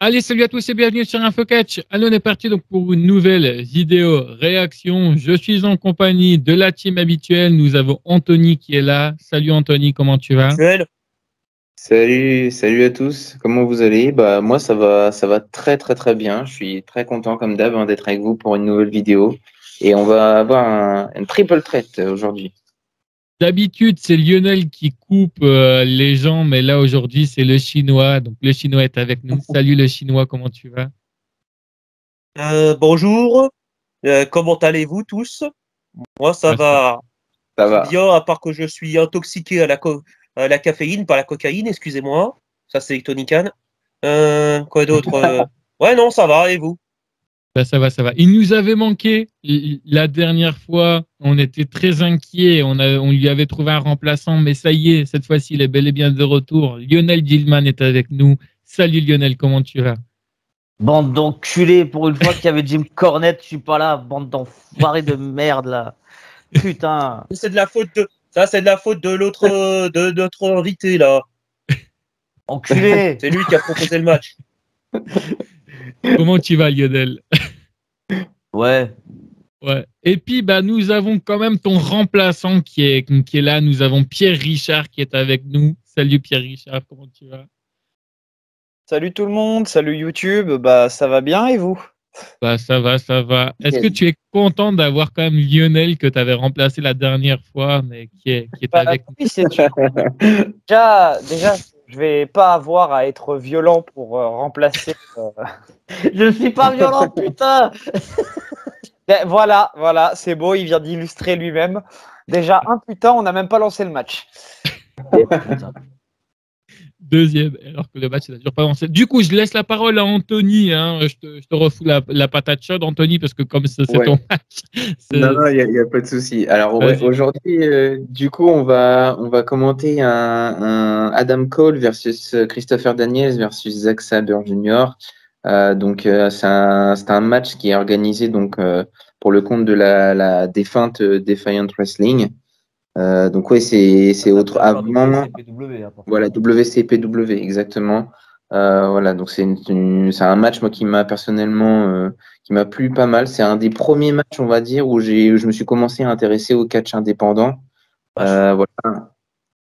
Allez, salut à tous et bienvenue sur InfoCatch. Allez, on est parti donc pour une nouvelle vidéo réaction. Je suis en compagnie de la team habituelle. Nous avons Anthony qui est là. Salut Anthony, comment tu vas? Salut à tous. Comment vous allez? Bah moi ça va très bien. Je suis très content comme d'hab d'être avec vous pour une nouvelle vidéo et on va avoir une triple threat aujourd'hui. D'habitude, c'est Lionel qui coupe les gens, mais là aujourd'hui, c'est le Chinois. Donc le Chinois est avec nous. Salut le Chinois, comment tu vas? Bonjour, comment allez-vous tous? Moi, ça va Ça va. bien, à part que je suis intoxiqué à la caféine, par la cocaïne, excusez-moi. Ça, c'est Tony Khan. Quoi d'autre? Ouais, non, ça va, et vous? Ben, ça va, ça va. Il nous avait manqué la dernière fois. On était très inquiets. On lui avait trouvé un remplaçant, mais ça y est, cette fois-ci, il est bel et bien de retour. Lionel Gilman est avec nous. Salut Lionel, comment tu vas? Bande d'enculés, pour une fois qu'il y avait Jim Cornette, je suis pas là, bande d'enfoirés de merde là. Putain. C'est de la faute de l'autre, de notre invité là. Enculé. C'est lui qui a proposé le match. Comment tu vas Lionel? Ouais. Ouais. Et puis, bah, nous avons quand même ton remplaçant qui est là. Nous avons Pierre Richard qui est avec nous. Salut Pierre Richard, comment tu vas? Salut tout le monde, salut YouTube, bah ça va bien et vous? Bah, ça va, ça va. Est-ce que tu es content d'avoir quand même Lionel que tu avais remplacé la dernière fois, mais qui est avec nous? Oui, c'est sûr. Déjà, je vais pas avoir à être violent pour remplacer. Je suis pas violent, putain. Ben, voilà, c'est beau, il vient d'illustrer lui-même. Déjà, un putain, on n'a même pas lancé le match. Deuxième, alors que le match n'a toujours pas avancé. Du coup, je laisse la parole à Anthony. Hein. Je te refous la patate chaude, Anthony, parce que comme c'est ton match. Non, il y a pas de souci. Alors aujourd'hui, du coup, on va commenter un Adam Cole versus Christopher Daniels versus Zack Sabre Jr. C'est un match qui est organisé donc pour le compte de la défunte Defiant Wrestling. Donc ouais, c'est autre avant. Voilà, WCPW exactement. Voilà, donc c'est un match moi qui m'a personnellement qui m'a plu pas mal. C'est un des premiers matchs, on va dire, où je me suis commencé à intéresser au catch indépendant. Voilà,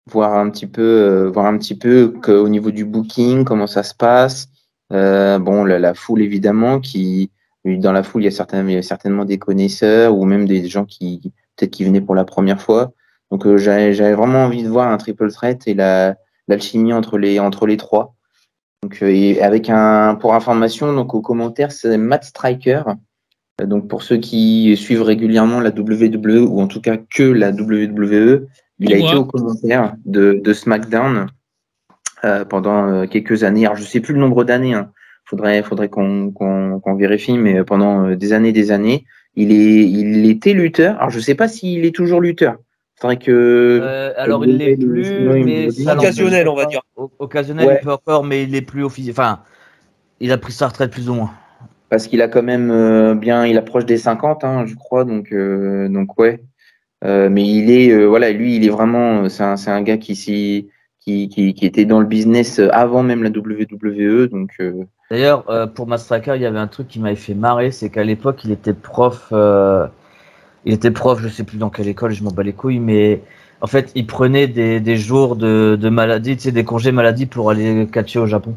voir un petit peu au niveau du booking, comment ça se passe. Bon, la foule évidemment qui dans la foule il y a certainement des connaisseurs ou même des gens qui peut-être qui venaient pour la première fois. Donc j'avais vraiment envie de voir un triple threat et l'alchimie entre les trois. Donc et avec pour information donc aux commentaires c'est Matt Striker. Donc pour ceux qui suivent régulièrement la WWE ou en tout cas que la WWE, il a été aux commentaires de SmackDown pendant quelques années. Alors je sais plus le nombre d'années. Hein. Faudrait qu'on vérifie, mais pendant des années, il était lutteur. Alors je sais pas s'il est toujours lutteur. Faudrait que. Alors il l'est plus, mais occasionnel, on va dire. Occasionnel, il peut encore, mais il est plus officiel. Enfin, il a pris sa retraite plus ou moins. Parce qu'il a quand même il approche des 50, hein, je crois. Donc ouais. Mais il est voilà, lui, il est vraiment. C'est un gars qui était dans le business avant même la WWE. Donc. D'ailleurs, pour Matt Striker, il y avait un truc qui m'avait fait marrer, c'est qu'à l'époque, il était prof. Je sais plus dans quelle école, je m'en bats les couilles, mais en fait, il prenait des jours de maladie, tu sais, des congés maladie pour aller catcher au Japon.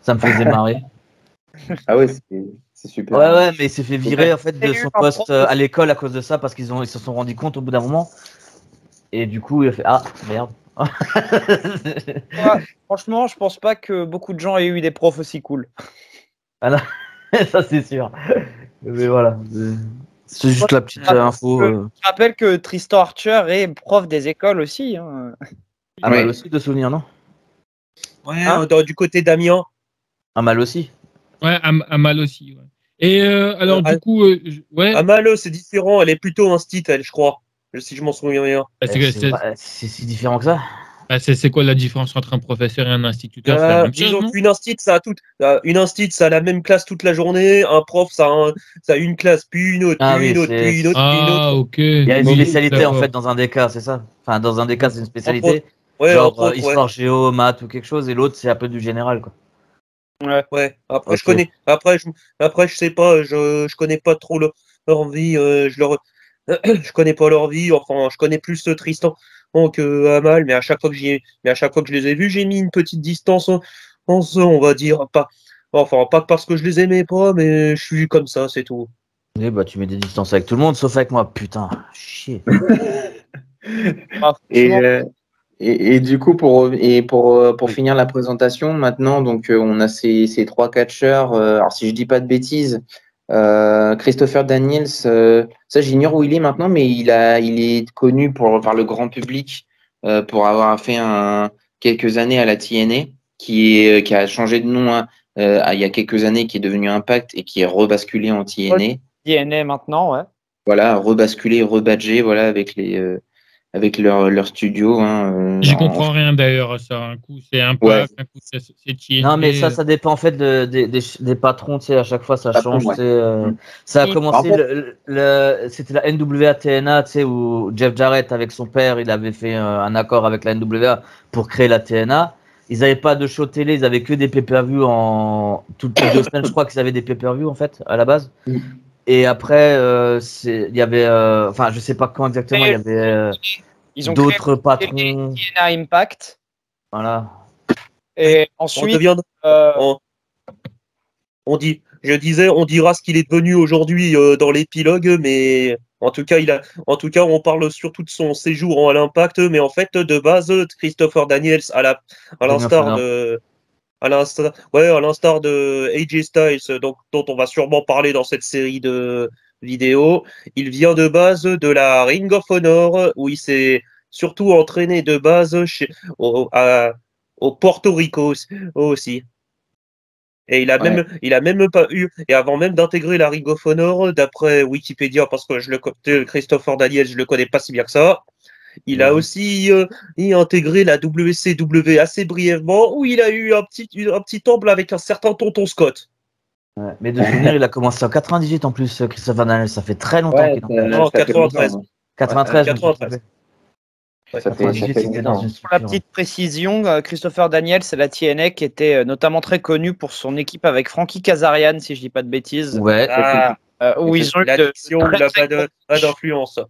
Ça me faisait marrer. Ah ouais, c'est super. Ouais, mais il s'est fait virer en fait de son poste à l'école à cause de ça parce qu'ils se sont rendus compte au bout d'un moment. Et du coup, il a fait ah merde. Ouais, franchement, je pense pas que beaucoup de gens aient eu des profs aussi cool. Ah non, ça c'est sûr. Mais voilà. C'est juste la petite info. Je rappelle que Tristan Archer est prof des écoles aussi. Hein. Ah, mal aussi de souvenir, non? Ouais, du côté d'Amiens. Ah, mal aussi. Ouais, à mal aussi. Ouais. Et alors, du coup, ouais. Amal, c'est différent. Elle est plutôt instit, elle, je crois. Si je m'en souviens bien. C'est si différent que ça. C'est quoi la différence entre un professeur et un instituteur? C'est la même chose, une instit, une instit, ça a la même classe toute la journée. Un prof, ça a une classe, puis une autre, puis une autre, puis une autre, puis une autre. Ah, ok. Il y a une spécialité en fait dans un des cas, c'est ça? Enfin, dans un des cas, c'est une spécialité. Ouais, genre histoire, géo, maths ou quelque chose, et l'autre, c'est un peu du général, quoi. Ouais. Après, je sais pas, je connais pas trop leur vie. Je connais pas leur vie. Enfin, je connais plus Tristan que Amal, mais à chaque fois que je les ai vus, j'ai mis une petite distance en ce, on va dire. Pas parce que je les aimais pas, mais je suis comme ça, c'est tout. Oui, bah, tu mets des distances avec tout le monde, sauf avec moi. Putain, chier. Et, et du coup, pour finir la présentation, maintenant, donc, on a ces trois catcheurs. Alors, si je dis pas de bêtises, Christopher Daniels, ça, j'ignore où il est maintenant, mais il est connu par le grand public pour avoir fait quelques années à la TNA, qui a changé de nom il y a quelques années, qui est devenu Impact et qui est rebasculé en TNA. TNA maintenant, ouais. Voilà, rebasculé, rebadgé, voilà, avec leur studio. J'y comprends rien d'ailleurs à ça. Un coup c'est Impact, un coup c'est TNA. Non, mais ça dépend en fait des patrons, tu sais, à chaque fois ça change. Ouais. Tu sais, ça a commencé, c'était la NWA TNA, tu sais, où Jeff Jarrett avec son père, il avait fait un accord avec la NWA pour créer la TNA. Ils n'avaient pas de show télé, ils avaient que des pay-per-view en toutes les 2 semaines, je crois qu'ils avaient des pay-per-view en fait, à la base. Et après, il y avait, enfin, je sais pas quand exactement, il y avait d'autres patrons. TNA Impact. Voilà. Et ensuite, on dira ce qu'il est devenu aujourd'hui dans l'épilogue, mais en tout cas, on parle surtout de son séjour à l'Impact, mais en fait, de base, Christopher Daniels, à l'instar de AJ Styles, dont on va sûrement parler dans cette série de vidéos, il vient de base de la Ring of Honor, où il s'est surtout entraîné de base au Porto Rico aussi. Et il a même pas eu, et avant même d'intégrer la Ring of Honor, d'après Wikipédia, parce que Christopher Daniels, je le connais pas si bien que ça, il a aussi intégré la WCW assez brièvement, où il a eu un petit temple avec un certain Tonton Scott. Ouais, mais de souvenir, il a commencé en 98 en plus, Christopher Daniels, ça fait très longtemps qu'il est Non, 93. 93. 93. Pour la petite précision, Christopher Daniels, c'est la TNA qui était notamment très connue pour son équipe avec Frankie Kazarian, si je dis pas de bêtises. Ouais. Où ils ont eu bad influence.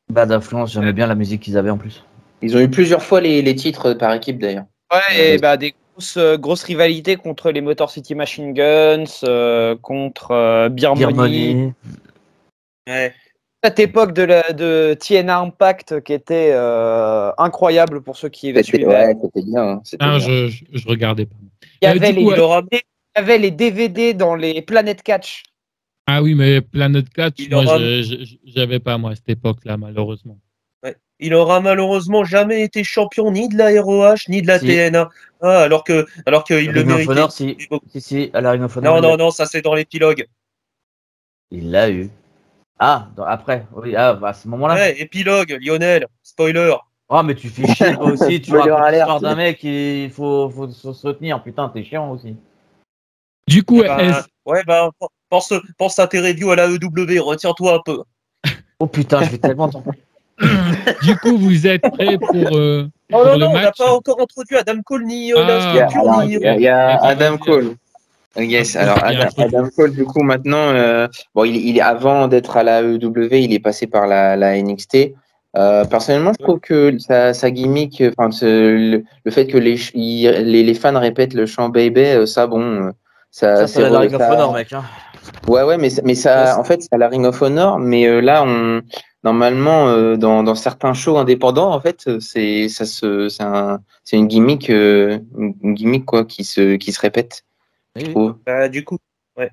Bad influence, j'aimais bien la musique qu'ils avaient en plus. Ils ont eu plusieurs fois les titres par équipe d'ailleurs. Ouais, et des grosses rivalités contre les Motor City Machine Guns, contre Beer Money. Ouais. Cette époque de TNA Impact qui était incroyable pour ceux qui suivaient. Ouais, c'était bien. Je regardais pas. Il y avait les DVD dans les Planet Catch. Ah oui, mais Planet Catch, moi, j'avais pas, moi, à cette époque-là, malheureusement. Ouais. Il aura malheureusement jamais été champion ni de la ROH, ni de la TNA. Alors qu'il le méritait. Honor, si, à la Ring of Honor. Non, ça c'est dans l'épilogue. Il l'a eu. Ah, après, oui, à ce moment-là. Ouais, épilogue, Lionel, spoiler. Oh, mais tu fais chier toi aussi, tu racontes l'histoire d'un mec, il faut se retenir, putain, t'es chiant aussi. Du coup, pense à tes reviews à la EW, retiens-toi un peu. Oh putain, je vais tellement t'en Du coup, vous êtes prêts pour le match? On n'a pas encore introduit Adam Cole ni il y a Adam Cole. Yes, alors Adam Cole, du coup, maintenant, il est avant d'être à la EW, il est passé par la NXT. Personnellement, je trouve que sa gimmick, le fait que les fans répètent le chant Baby, ça c'est la Ring of Honor, mec. Hein. Ouais, mais ça, en fait, c'est à la Ring of Honor, mais là, normalement, dans certains shows indépendants, en fait, c'est une gimmick, quoi, qui se répète. Du coup, ouais.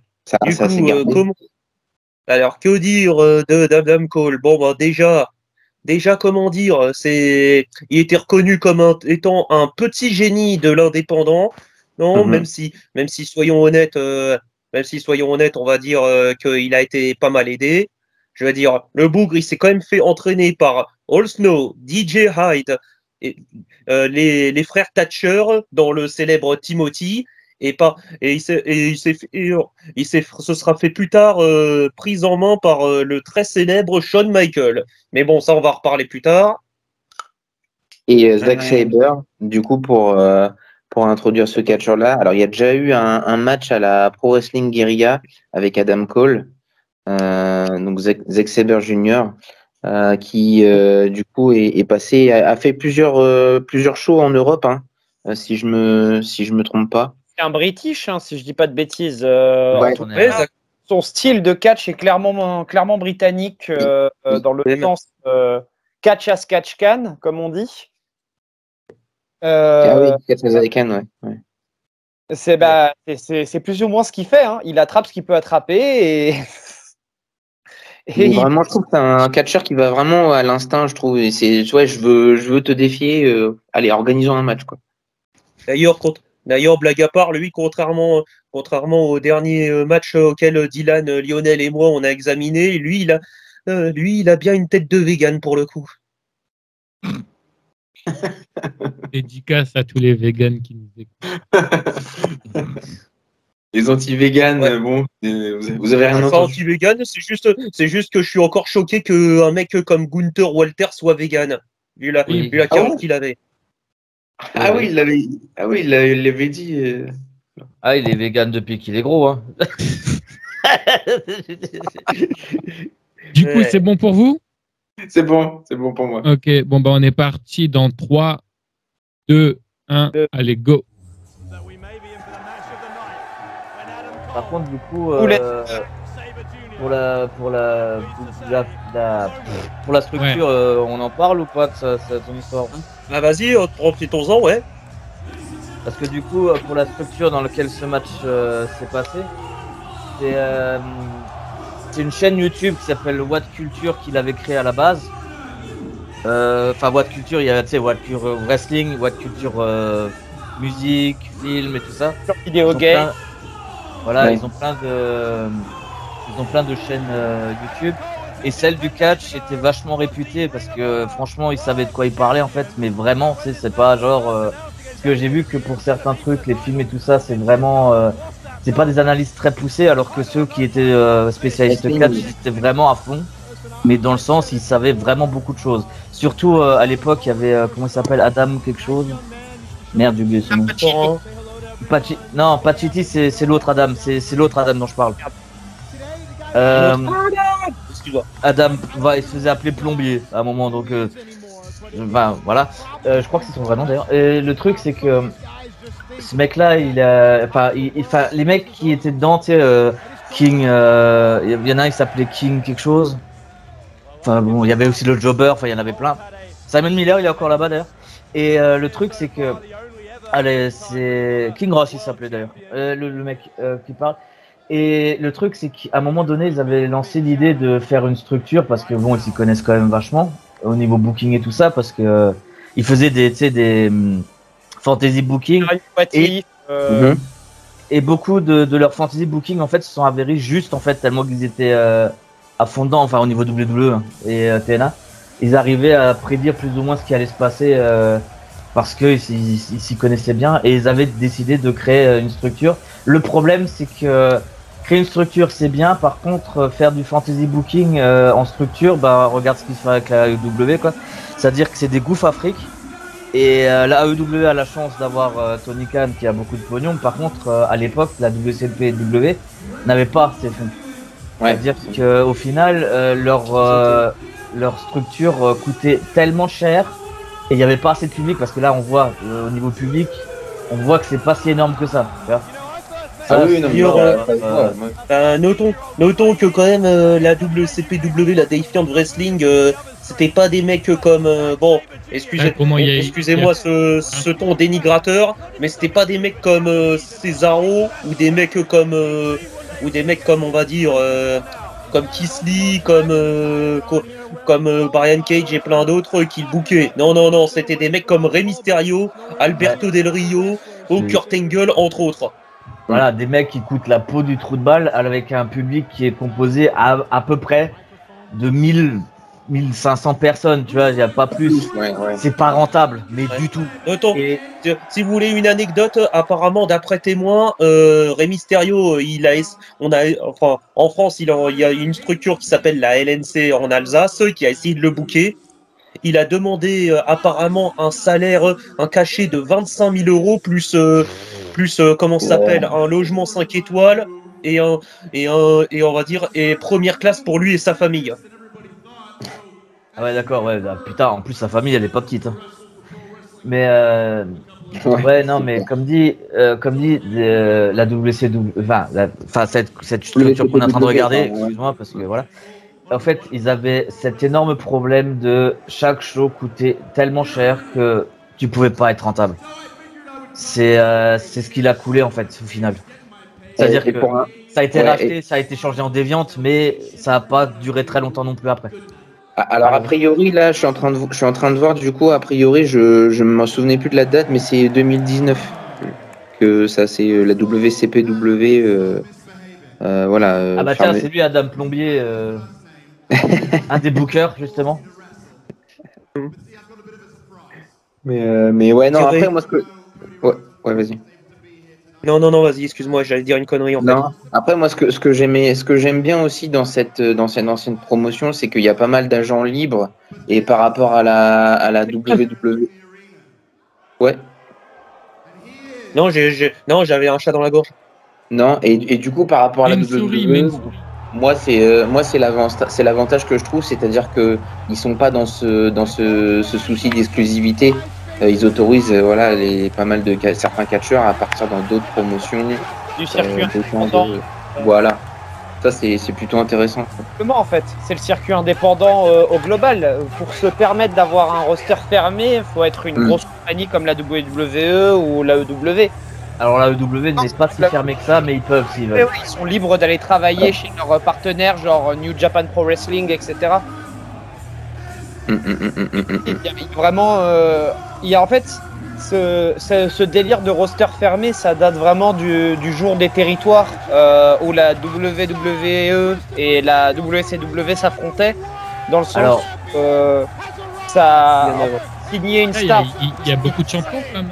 Alors, que dire d'Adam Cole? Bon, déjà, comment dire, il était reconnu comme étant un petit génie de l'indépendant. Non, même si soyons honnêtes, on va dire qu'il a été pas mal aidé. Je veux dire, le bougre, il s'est quand même fait entraîner par All Snow, DJ Hyde, et, les frères Thatcher dans le célèbre Timothy. Il se sera fait plus tard prise en main par le très célèbre Shawn Michaels. Mais bon, ça, on va en reparler plus tard. Et Zack Sabre, du coup, pour pour introduire ce catcheur-là. Alors, il y a déjà eu un match à la Pro Wrestling Guerrilla avec Adam Cole, donc Zack Sabre Jr., qui du coup est passé, a fait plusieurs shows en Europe, hein, si je me trompe pas. C'est un British, hein, si je dis pas de bêtises. Ouais, en tout cas, son style de catch est clairement britannique dans le sens catch as catch can, comme on dit. Ah oui, catch as I can, ouais. C'est plus ou moins ce qu'il fait. Hein. Il attrape ce qu'il peut attraper et vraiment, je trouve que c'est un catcheur qui va vraiment à l'instinct, je trouve. Et c'est, ouais, je veux te défier. Allez, organisons un match, quoi. D'ailleurs, blague à part, lui, contrairement au dernier match auquel Dylan, Lionel et moi on a examiné, lui, il a bien une tête de vegan pour le coup. Dédicace à tous les vegans qui nous écoutent. Les anti-véganes, Ouais. bon, vous avez rien Pas entendu. anti-vegan, c'est juste que je suis encore choqué qu'un mec comme Gunther Walter soit vegan, vu la carrure qu'il avait. Ah oui, il l'avait dit. Ah, il est vegan depuis qu'il est gros. Hein. Du coup, c'est bon pour vous? C'est bon pour moi. Ok, bon, on est parti dans 3, 2, 1, allez, go. Par contre, du coup, pour la structure, on en parle ou pas de son histoire? Bah vas-y, profitons-en, ouais. Parce que du coup, pour la structure dans laquelle ce match s'est passé, c'est une chaîne YouTube qui s'appelle What Culture qu'il avait créée à la base. Enfin, What Culture, il y a, tu sais, What Culture Wrestling, What Culture musique, film et tout ça. Vidéo game. Voilà, Ouais. ils ont plein de chaînes YouTube. Et celle du catch était vachement réputée parce que franchement, ils savaient de quoi ils parlaient en fait. Mais vraiment, tu sais, c'est pas genre. Parce que j'ai vu que pour certains trucs, les films et tout ça, c'est vraiment. C'est pas des analyses très poussées, alors que ceux qui étaient spécialistes de catch, c'était vraiment à fond. Mais dans le sens, ils savaient vraiment beaucoup de choses. Surtout à l'époque, il y avait comment il s'appelle, Adam quelque chose. Merde, j'ai oublié son nom. Non, Pachiti, c'est l'autre Adam. C'est l'autre Adam dont je parle. Excuse-moi. Adam, il se faisait appeler plombier à un moment, donc voilà. Je crois que c'est son vrai nom d'ailleurs. Et le truc, c'est que ce mec-là, les mecs qui étaient dedans, tu sais, King, il y en a un qui s'appelait King quelque chose. Enfin bon, il y avait aussi le Jobber, enfin il y en avait plein. Simon Miller, il est encore là-bas d'ailleurs. Et le truc, c'est que, allez, c'est King Ross, il s'appelait d'ailleurs, le mec qui parle. Et le truc, c'est qu'à un moment donné, ils avaient lancé l'idée de faire une structure parce que bon, ils s'y connaissent quand même vachement au niveau booking et tout ça, parce que ils faisaient des fantasy booking et beaucoup de leur fantasy booking en fait se sont avérés juste en fait tellement qu'ils étaient à fond dedans, enfin au niveau WWE et TNA, ils arrivaient à prédire plus ou moins ce qui allait se passer parce que ils s'y connaissaient bien et ils avaient décidé de créer une structure. Le problème, c'est que créer une structure, c'est bien. Par contre, faire du fantasy booking en structure, bah regarde ce qu'ils font avec la AEW, quoi. C'est-à-dire que c'est des gouffres afriques. Et la AEW a la chance d'avoir Tony Khan qui a beaucoup de pognon. Par contre, à l'époque, la WCPW n'avait pas ces fonds. Ouais. C'est-à-dire qu'au final, leur structure coûtait tellement cher et il n'y avait pas assez de public parce que là, on voit au niveau public, on voit que c'est pas si énorme que ça. Tu vois. Ah oui, non, notons que quand même la WCPW, la Defiant Wrestling, c'était pas des mecs comme excusez-moi ce ton dénigrateur, mais c'était pas des mecs comme Cesaro ou des mecs comme on va dire comme Keith Lee, comme Brian Cage et plein d'autres qui le bookaient. Non, c'était des mecs comme Rey Mysterio, Alberto Del Rio, ou Kurt Angle entre autres. Voilà, des mecs qui coûtent la peau du trou de balle avec un public qui est composé à peu près de 1500 personnes, tu vois, il n'y a pas plus. Ouais. C'est pas rentable, mais du tout. Si vous voulez une anecdote, apparemment, d'après témoin, Rey Mysterio, en France, il y a une structure qui s'appelle la LNC en Alsace, qui a essayé de le booker. il a demandé apparemment un salaire, un cachet de 25 000 euros plus, comment ça s'appelle, un logement 5 étoiles et on va dire, et première classe pour lui et sa famille. Ah ouais, d'accord, ouais, putain, en plus sa famille elle est pas petite. Hein. Mais ouais, non, mais comme dit la WCW, enfin cette structure qu'on est en train de regarder, excuse-moi, parce que voilà. En fait, ils avaient cet énorme problème de chaque show coûtait tellement cher que tu pouvais pas être rentable. C'est ce qu'il a coulé en fait au final. C'est-à-dire que ça a été racheté, ça a été changé en déviante, mais ça n'a pas duré très longtemps non plus après. Alors a priori là, je suis en train de voir du coup, a priori je m'en souvenais plus de la date, mais c'est 2019 que ça c'est la WCPW. Voilà. Ah bah tiens, c'est lui Adam Plombier, un des bookers justement. Mais ouais, non, après moi ce que... Ouais, vas-y. Non, vas-y, excuse-moi, j'allais dire une connerie en fait. Non, après moi ce que j'aime bien aussi dans cette ancienne promotion, c'est qu'il y a pas mal d'agents libres et par rapport à la WWE. Ouais. Non, j'avais un chat dans la gorge. Non, et du coup par rapport à la WWE, moi c'est l'avantage que je trouve, c'est-à-dire que ils sont pas dans ce souci d'exclusivité. Ils autorisent pas mal de certains catcheurs à partir dans d'autres promotions. Du circuit indépendant. Voilà. Ça, c'est plutôt intéressant. Comment en fait? C'est le circuit indépendant au global. Pour se permettre d'avoir un roster fermé, il faut être une grosse compagnie comme la WWE ou la EW. Alors la EW n'est pas si fermée que ça, mais ils peuvent s'ils veulent. Ils sont libres d'aller travailler chez leurs partenaires, genre New Japan Pro Wrestling, etc. Il y a vraiment, il y a en fait ce délire de roster fermé, ça date vraiment du jour des territoires où la WWE et la WCW s'affrontaient, dans le sens où ça a signé une star. Il y a beaucoup de champions quand même.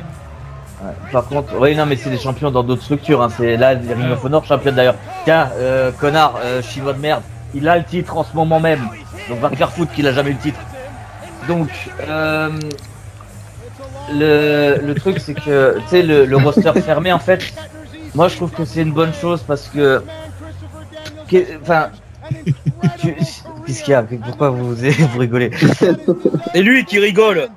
Ouais, par contre, oui, non, mais c'est des champions dans d'autres structures. Hein. C'est là, les Ring of Honor champion d'ailleurs. Tiens, connard, chinois de merde, il a le titre en ce moment même. Donc va te faire foutre qu'il a jamais eu le titre. Donc, le truc, c'est que, tu sais, le roster fermé, en fait, moi, je trouve que c'est une bonne chose parce que, enfin, qu'est-ce qu'il y a? Pourquoi vous rigolez? C'est lui qui rigole.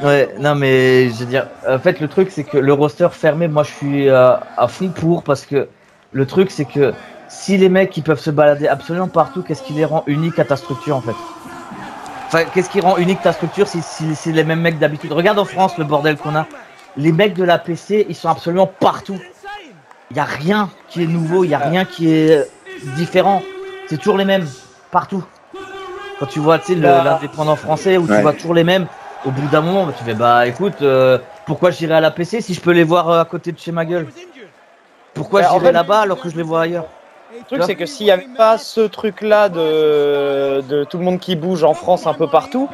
Ouais, non, mais je veux dire, en fait, le truc, c'est que le roster fermé, moi, je suis à fond pour parce que le truc, c'est que si les mecs, ils peuvent se balader absolument partout, qu'est-ce qui les rend uniques à ta structure, en fait? Enfin, qu'est-ce qui rend unique ta structure si c'est les mêmes mecs d'habitude? Regarde en France le bordel qu'on a. Les mecs de la PC, ils sont absolument partout. Il n'y a rien qui est nouveau, il n'y a rien qui est différent. C'est toujours les mêmes, partout. Quand tu vois, tu sais, l'indépendant français où tu vois toujours les mêmes, au bout d'un moment, tu fais, bah écoute, pourquoi j'irai à la PC si je peux les voir à côté de chez ma gueule? Pourquoi j'irai là-bas alors que je les vois ailleurs? Le truc, c'est que s'il n'y avait pas ce truc-là de tout le monde qui bouge en France un peu partout,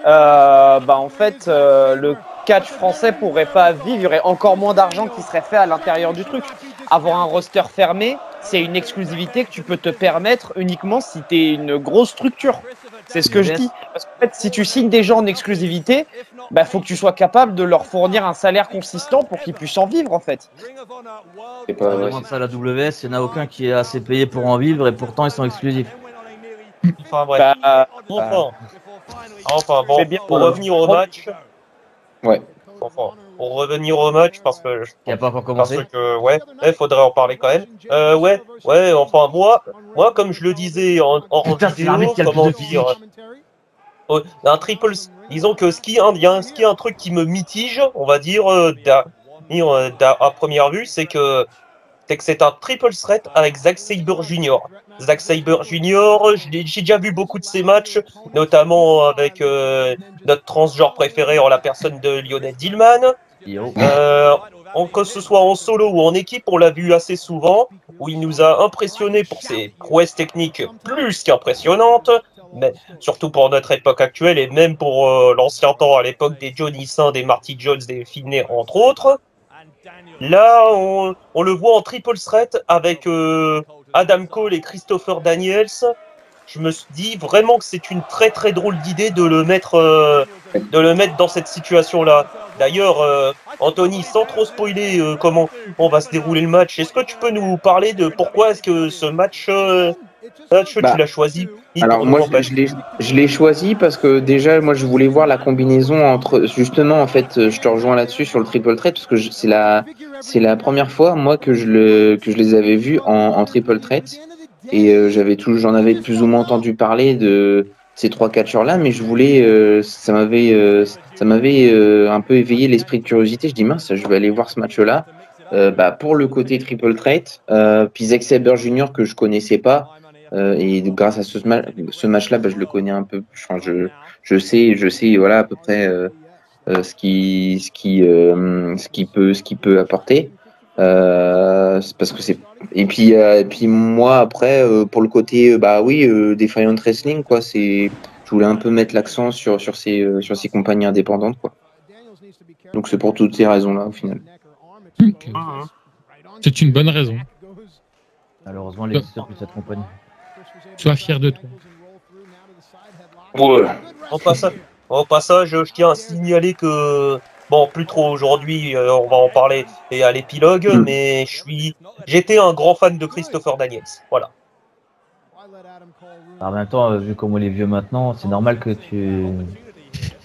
en fait, le catch français pourrait pas vivre. Il y aurait encore moins d'argent qui serait fait à l'intérieur du truc. Avoir un roster fermé, c'est une exclusivité que tu peux te permettre uniquement si tu es une grosse structure. C'est ce que je dis. Parce qu'en fait, si tu signes des gens en exclusivité, faut que tu sois capable de leur fournir un salaire consistant pour qu'ils puissent en vivre, en fait. C'est pas vrai. Ça, la WS, il n'y en a aucun qui est assez payé pour en vivre et pourtant ils sont exclusifs. Enfin bref. Enfin bon, pour revenir au match. Ouais. Enfin, pour revenir au match, parce que il n'y a pas encore commencé. Parce que faudrait en parler quand même. Enfin moi comme je le disais en vidéo, comment dire, un triple, disons que il y a un truc qui me mitige, on va dire à première vue, c'est que c'est un triple threat avec Zack Sabre Jr. Zack Sabre Jr., j'ai déjà vu beaucoup de ses matchs, notamment avec notre transgenre préféré en la personne de Lionel Dillman. Que ce soit en solo ou en équipe, on l'a vu assez souvent, où il nous a impressionnés pour ses prouesses techniques plus qu'impressionnantes, mais surtout pour notre époque actuelle et même pour l'ancien temps à l'époque des Johnny Saint, des Marty Jones, des Finney entre autres. Là, on le voit en triple threat avec Adam Cole et Christopher Daniels. je me dis vraiment que c'est une très très drôle d'idée de le mettre dans cette situation-là. D'ailleurs, Anthony, sans trop spoiler comment on va se dérouler le match, est-ce que tu peux nous parler de pourquoi est-ce que ce match, tu l'as choisi? Alors moi je l'ai choisi parce que déjà moi je voulais voir la combinaison entre justement en fait je te rejoins là-dessus sur le triple threat parce que c'est la première fois moi que je les avais vus en triple threat et j'en avais plus ou moins entendu parler de ces trois catcheurs là mais je voulais ça m'avait un peu éveillé l'esprit de curiosité. Je dis mince, je vais aller voir ce match-là pour le côté triple threat puis Zack Sabre Jr. que je connaissais pas. Et grâce à ce match-là, je le connais un peu. Enfin, je sais, voilà à peu près ce qu'il peut apporter. Parce que c'est et puis moi après pour le côté Defiant Wrestling quoi, je voulais un peu mettre l'accent sur ces compagnies indépendantes quoi. Donc c'est pour toutes ces raisons-là au final. Okay. C'est une bonne raison. Malheureusement, l'éditeur de cette compagnie. Sois fier de toi. Ouais. Au passage, je tiens à signaler que, bon, plus trop aujourd'hui, on va en parler et à l'épilogue, mais j'étais un grand fan de Christopher Daniels. Voilà. En même temps, vu comment il est vieux maintenant, c'est normal que tu.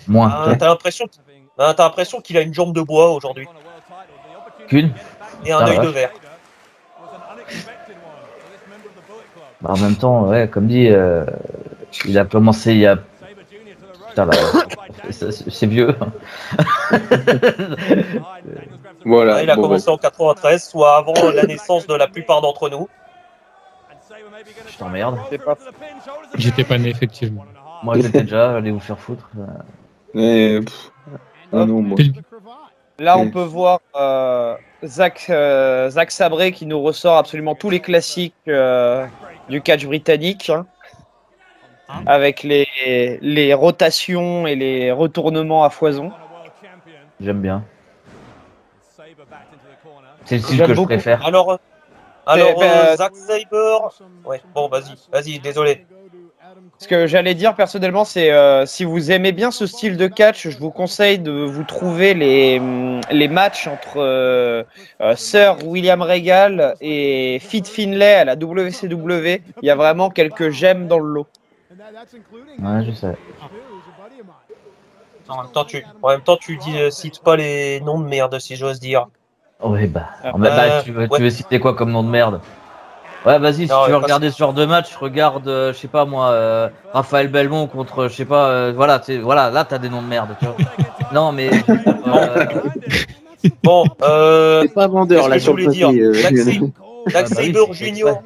Moins. T'as l'impression qu'il a une jambe de bois aujourd'hui. Qu'une. Et un œil de verre. En même temps, ouais, comme dit, il a commencé il y a. Putain, là, c'est vieux. Voilà. Il a commencé en 93, soit avant la naissance de la plupart d'entre nous. Je t'emmerde. J'étais pas né, effectivement. Moi, j'étais déjà, allez vous faire foutre. Non, moi. Là, on peut voir Zack Sabre qui nous ressort absolument tous les classiques du catch britannique, avec les rotations et les retournements à foison. J'aime bien. C'est le style que je préfère. Alors Zack Sabre... Ouais, bon, vas-y, désolé. Ce que j'allais dire personnellement, c'est si vous aimez bien ce style de catch, je vous conseille de vous trouver les matchs entre Sir William Regal et Fit Finlay à la WCW. Il y a vraiment quelques gemmes dans le lot. Ouais, je sais. En même temps, tu cites pas les noms de merde, si j'ose dire. Oui, tu veux citer quoi comme nom de merde? Ouais, vas-y, si tu veux regarder ce genre de match, regarde, je sais pas moi, Raphaël Belmont contre, je sais pas, voilà, là t'as des noms de merde, tu vois. Non, mais. Bon, c'est pas vendeur là sur le côté. Zack Sabre Junior.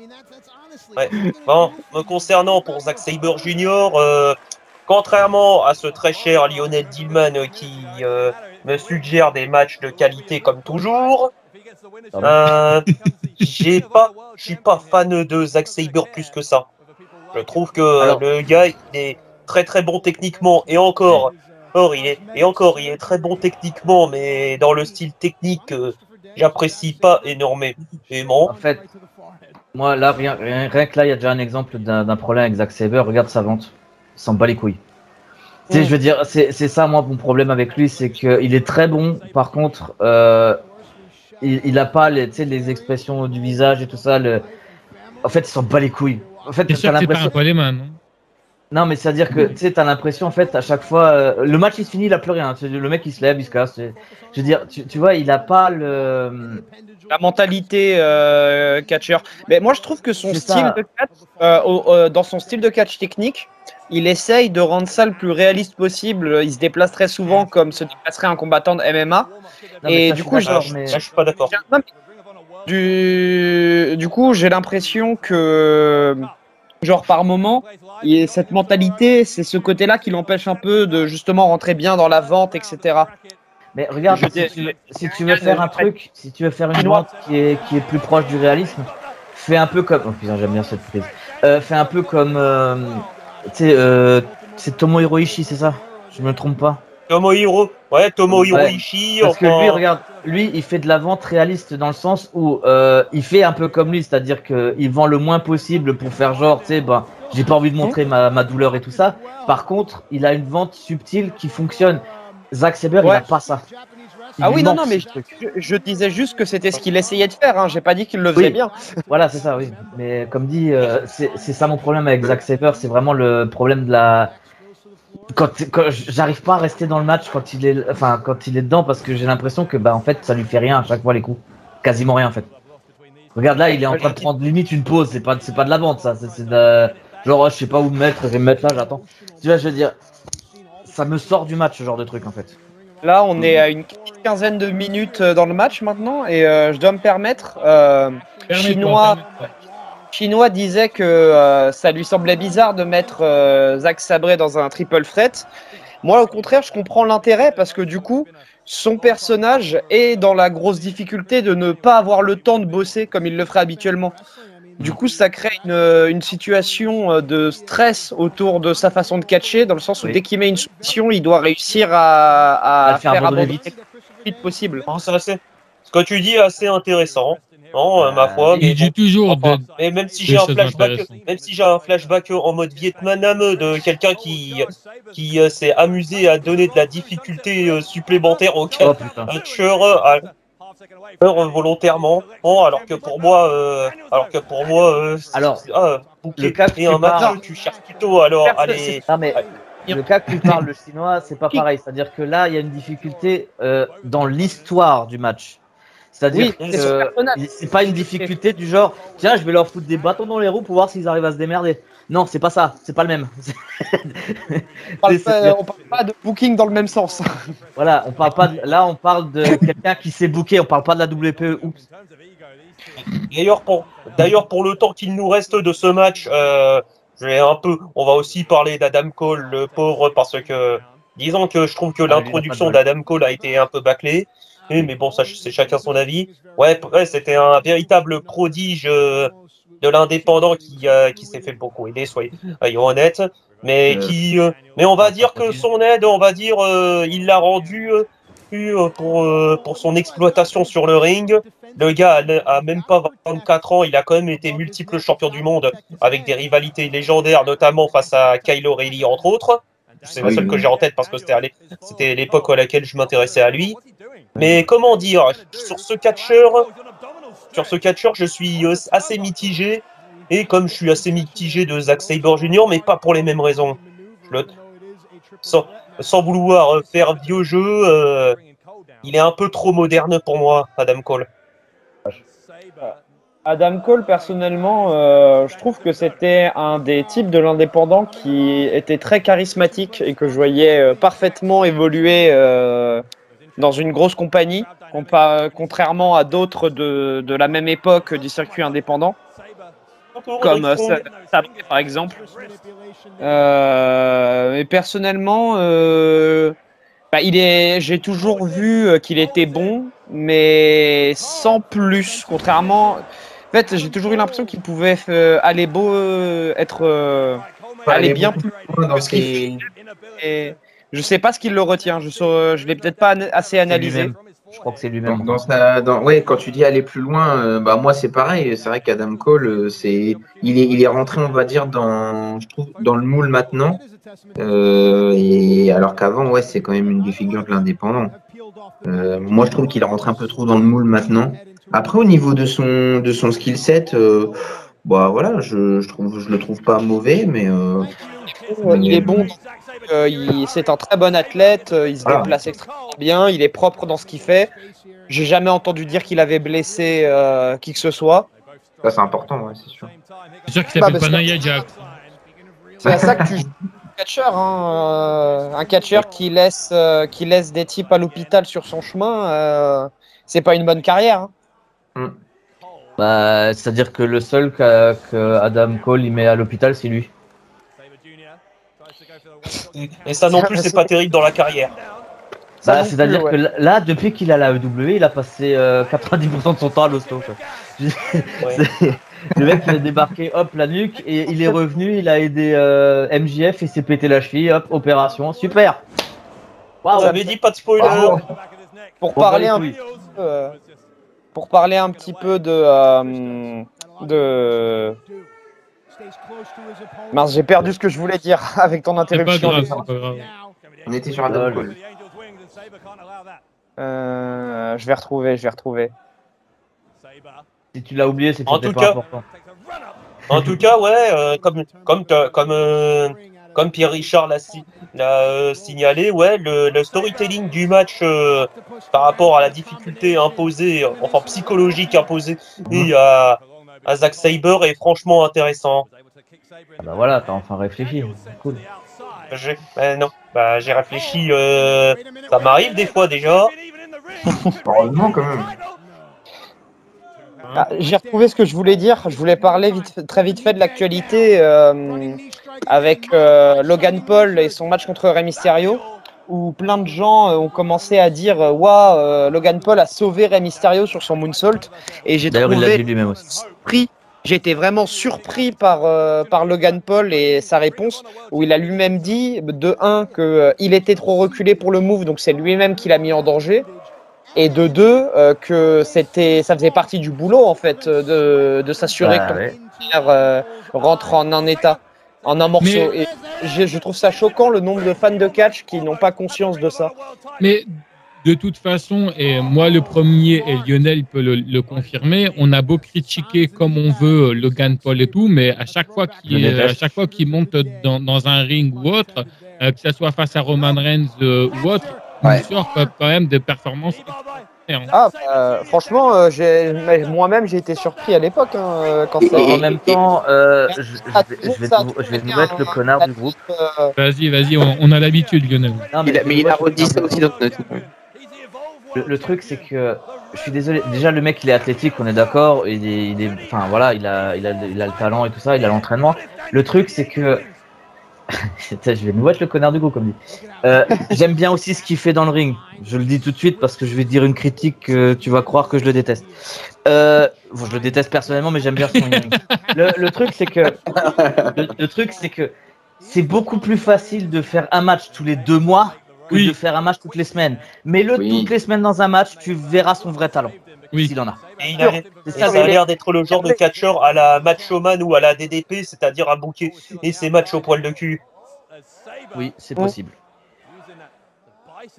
Ouais. Bon, me concernant pour Zack Sabre Junior, contrairement à ce très cher Lionel Dillman qui me suggère des matchs de qualité comme toujours. Je suis pas fan de Zack Sabre plus que ça. Je trouve que le gars il est très très bon techniquement et encore il est très bon techniquement, mais dans le style technique, j'apprécie pas énormément. En fait, moi là rien que là il y a déjà un exemple d'un problème avec Zack Sabre. Regarde sa vente, il s'en bat les couilles. Tu sais, je veux dire, c'est ça moi mon problème avec lui, c'est qu'il est très bon. Par contre, il a pas les expressions du visage et tout ça. En fait, il s'en bat les couilles. En fait, t'as l'impression. Pas les mains, non? Non, mais c'est-à-dire que tu sais, t'as l'impression en fait à chaque fois, le match il se finit, il a plus rien. Le mec il se lève, il se casse. Je veux dire, tu vois, il a pas la mentalité catcheur. Mais moi, je trouve que son style de catch, dans son style de catch technique, il essaye de rendre ça le plus réaliste possible. Il se déplace très souvent comme se déplacerait un combattant de MMA. Non, et du coup, je suis pas d'accord. Du coup, j'ai l'impression que, genre, par moment, cette mentalité, c'est ce côté-là qui l'empêche un peu de justement rentrer bien dans la vente, etc. Mais regarde, si tu veux faire un truc, si tu veux faire une vente qui est plus proche du réalisme, fais un peu comme. Oh putain, j'aime bien cette prise. Fais un peu comme. Tu sais, c'est Tomohiro Ishii, c'est ça? Je me trompe pas. Tomohiro Ishii. Parce que lui, regarde, lui, il fait de la vente réaliste dans le sens où il fait un peu comme lui, c'est-à-dire qu'il vend le moins possible pour faire genre, tu sais, j'ai pas envie de montrer ma douleur et tout ça. Par contre, il a une vente subtile qui fonctionne. Zack Sabre, il a pas ça. Ah oui, non, mais je disais juste que c'était ce qu'il essayait de faire. Hein. J'ai pas dit qu'il le faisait bien. Voilà, c'est ça, oui. Mais comme dit, c'est ça mon problème avec Zack Sabre. C'est vraiment le problème de la. Quand j'arrive pas à rester dans le match quand il est dedans, parce que j'ai l'impression que en fait ça lui fait rien à chaque fois les coups, quasiment rien en fait. Regarde là, il est en train de prendre limite une pause, c'est pas de la vente ça, c'est genre je sais pas où me mettre, je vais me mettre là, j'attends. Tu vois, je veux dire, ça me sort du match ce genre de truc en fait. Là, on est à une quinzaine de minutes dans le match maintenant et je dois me permettre. Chinois disait que ça lui semblait bizarre de mettre Zack Sabre dans un triple threat. Moi, au contraire, je comprends l'intérêt parce que du coup, son personnage est dans la grosse difficulté de ne pas avoir le temps de bosser comme il le ferait habituellement. Du coup, ça crée une situation de stress autour de sa façon de catcher, dans le sens où dès qu'il met une soumission, il doit réussir à faire abandonner le plus vite possible. Ce que tu dis est assez intéressant. Non, ma foi. Il dit toujours. Mais même si j'ai un flashback en mode Vietnam de quelqu'un qui s'est amusé à donner de la difficulté supplémentaire au catcheur volontairement. Alors que pour moi, le cas que un match, tu cherches plutôt alors aller. Le cas que tu parles, le chinois, c'est pas pareil. C'est-à-dire que là, il y a une difficulté dans l'histoire du match. C'est-à-dire que c'est pas une difficulté du genre, tiens, je vais leur foutre des bâtons dans les roues pour voir s'ils arrivent à se démerder. Non, c'est pas ça, c'est pas le même. On parle pas de booking dans le même sens. Voilà, on parle pas là, on parle de quelqu'un qui s'est booké, on parle pas de la WPE. Oups. D'ailleurs, pour le temps qu'il nous reste de ce match, on va aussi parler d'Adam Cole, le pauvre, parce que disons que je trouve que l'introduction d'Adam Cole a été un peu bâclée. Mais bon, ça c'est chacun son avis. Ouais, c'était un véritable prodige de l'indépendant qui s'est fait beaucoup aider, soyons honnêtes. Mais on va dire que son aide, il l'a rendu pour son exploitation sur le ring. Le gars a même pas 24 ans, il a quand même été multiple champion du monde avec des rivalités légendaires, notamment face à Kyle O'Reilly entre autres. C'est le seul que j'ai en tête parce que c'était l'époque à laquelle je m'intéressais à lui. Mais comment dire, sur ce catcheur, je suis assez mitigé. Et comme je suis assez mitigé de Zack Sabre Jr., mais pas pour les mêmes raisons. Sans vouloir faire vieux jeu, il est un peu trop moderne pour moi, Adam Cole. Adam Cole, personnellement, je trouve que c'était un des types de l'indépendant qui était très charismatique et que je voyais parfaitement évoluer dans une grosse compagnie, contrairement à d'autres de la même époque du circuit indépendant, comme Sabre par exemple. Et personnellement, j'ai toujours vu qu'il était bon, mais sans plus. Contrairement, en fait, j'ai toujours eu l'impression qu'il pouvait aller aller bien plus loin dans ce qu'il fait. Je sais pas ce qui le retient. Je l'ai peut-être pas assez analysé. Je crois que c'est lui-même. Quand tu dis aller plus loin, moi c'est pareil. C'est vrai qu'Adam Cole, il est rentré, on va dire, je trouve, dans le moule maintenant. Et alors qu'avant, c'est quand même une des figures de l'indépendant. Moi, je trouve qu'il est rentré un peu trop dans le moule maintenant. Après, au niveau de son skill set, voilà, je le trouve pas mauvais, mais il est bon. C'est un très bon athlète. Il se déplace extrêmement bien. Il est propre dans ce qu'il fait. J'ai jamais entendu dire qu'il avait blessé qui que ce soit. Ça, c'est important, c'est sûr. C'est sûr qu'il s'appelle pas Nia Jax. C'est à ça que tu joues un catcheur, un catcheur qui laisse des types à l'hôpital sur son chemin. C'est pas une bonne carrière. C'est-à-dire que le seul que Adam Cole il met à l'hôpital, c'est lui. Et ça non plus, c'est pas terrible dans la carrière. C'est-à-dire que là, depuis qu'il a la AEW, il a passé 90% de son temps à l'hosto. Le mec, il a débarqué, hop, la nuque, et il est revenu, il a aidé MJF, il s'est pété la cheville, hop, opération, super. Wow, on avait dit pas de spoiler. Pour parler un petit peu de Mince, j'ai perdu ce que je voulais dire avec ton C'est pas interruption. grave, c'est pas grave. On était sur Adam Cole. Je vais retrouver. Si tu l'as oublié, c'est que En c'était tout pas cas- important. En tout cas, ouais, comme Pierre Richard l'a signalé, ouais, le storytelling du match par rapport à la difficulté imposée, enfin psychologique imposée à Zack Sabre est franchement intéressant. Ah bah voilà, t'as enfin réfléchi. Cool. Non, j'ai réfléchi, ça m'arrive des fois déjà. Heureusement, quand même. Ah, j'ai retrouvé ce que je voulais dire. Je voulais parler très vite fait de l'actualité avec Logan Paul et son match contre Rey Mysterio, où plein de gens ont commencé à dire waouh, Logan Paul a sauvé Rey Mysterio sur son moonsault. Et j'ai D'ailleurs, il l'a dit trouvé lui-même aussi. j'ai été vraiment surpris par Logan Paul et sa réponse, où il a lui-même dit de 1 qu'il était trop reculé pour le move, donc c'est lui-même qui l'a mis en danger. Et de 2, que ça faisait partie du boulot en fait de s'assurer Bah, que ouais. ton rentre en un état, en un morceau. Mais- Et je trouve ça choquant le nombre de fans de catch qui n'ont pas conscience de ça. Mais de toute façon, et moi le premier, et Lionel peut le confirmer, on a beau critiquer comme on veut Logan Paul et tout, mais à chaque fois qu'il monte dans un ring ou autre, que ce soit face à Roman Reigns ou autre, Ouais. il sort quand même des performances extraordinaires. Franchement, moi-même j'ai été surpris à l'époque quand ça. En même temps, je vais vous mettre le connard du groupe. Vas-y, on a l'habitude, Lionel. Non, Mais il a redit ça aussi dans notre. Le truc, c'est que je suis désolé. Déjà, le mec, il est athlétique, on est d'accord. Enfin voilà, il a le talent et tout ça, il a l'entraînement. Le truc, c'est que je vais nous mettre le connard du groupe, comme dit. J'aime bien aussi ce qu'il fait dans le ring. Je le dis tout de suite parce que je vais dire une critique que tu vas croire que je le déteste. Bon, je le déteste personnellement, mais j'aime bien son ring. Le truc, c'est que le truc, c'est que c'est beaucoup plus facile de faire un match tous les 2 mois que Oui. de faire un match toutes les semaines. Mais Oui. toutes les semaines dans un match, tu verras son vrai talent. Oui. S'il en a. Et C'est ça ça, a l'air d'être le genre de catcheur à la Macho Man ou à la DDP, c'est-à-dire à bouquet et ses matchs au poil de cul. Oui, c'est possible.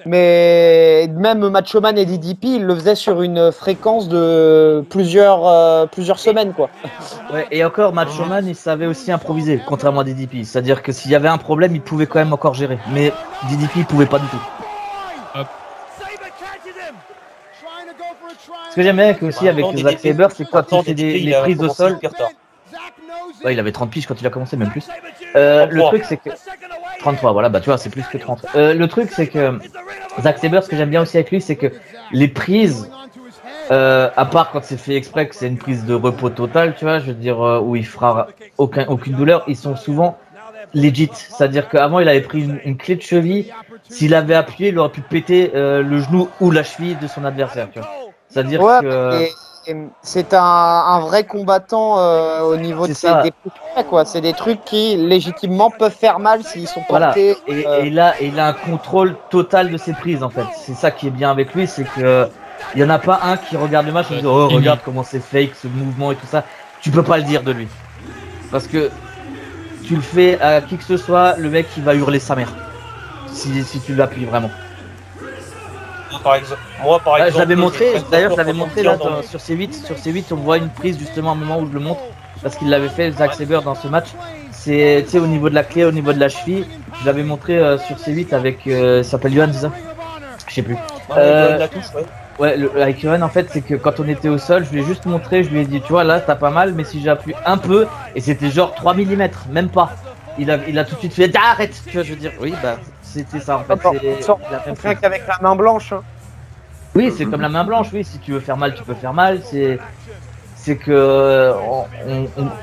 Mais même Macho Man et DDP, ils le faisaient sur une fréquence de plusieurs semaines, quoi. Ouais, et encore, Macho Man, il savait aussi improviser, contrairement à DDP. C'est-à-dire que s'il y avait un problème, il pouvait quand même encore gérer. Mais DDP, il pouvait pas du tout. Ce que j'aime bien aussi avec Zack Sabre, c'est quand il fait les prises au sol. Ouais, il avait 30 piges quand il a commencé, même plus. Le truc, c'est que 33, voilà, bah tu vois, c'est plus que 30. Le truc, c'est que Zack Sabre, ce que j'aime bien aussi avec lui, c'est que les prises, à part quand c'est fait exprès, que c'est une prise de repos total, tu vois, je veux dire, où il fera aucune douleur, ils sont souvent legit. C'est-à-dire qu'avant, il avait pris une clé de cheville. S'il avait appuyé, il aurait pu péter le genou ou la cheville de son adversaire, tu vois. C'est-à-dire que. Et c'est un vrai combattant au niveau de des trucs, quoi. C'est des trucs qui légitimement peuvent faire mal s'ils sont portés. Voilà. Et là, il a un contrôle total de ses prises en fait. C'est ça qui est bien avec lui, c'est que il y en a pas un qui regarde le match et dit oh regarde comment c'est fake ce mouvement et tout ça. Tu peux pas le dire de lui parce que tu le fais à qui que ce soit, le mec il va hurler sa mère si tu l'appuies vraiment. Par exemple, moi par exemple, je l'avais montré, d'ailleurs je l'avais montré là sur C8, on voit une prise justement à un moment où je le montre parce qu'il l'avait fait Zack Sabre dans ce match. C'est au niveau de la clé, au niveau de la cheville, je l'avais montré sur C8 avec ça s'appelle Johan, c'est ça? Je sais plus. Ouais, avec Johan en fait, c'est que quand on était au sol, je lui ai juste montré, je lui ai dit tu vois là t'as pas mal, mais si j'appuie un peu, et c'était genre 3 mm, même pas. Il a tout de suite fait arrête, tu vois, je veux dire oui bah c'était ça en fait. C'est qu'avec la main blanche. Hein. Oui, c'est comme la main blanche, oui, si tu veux faire mal, tu peux faire mal, c'est que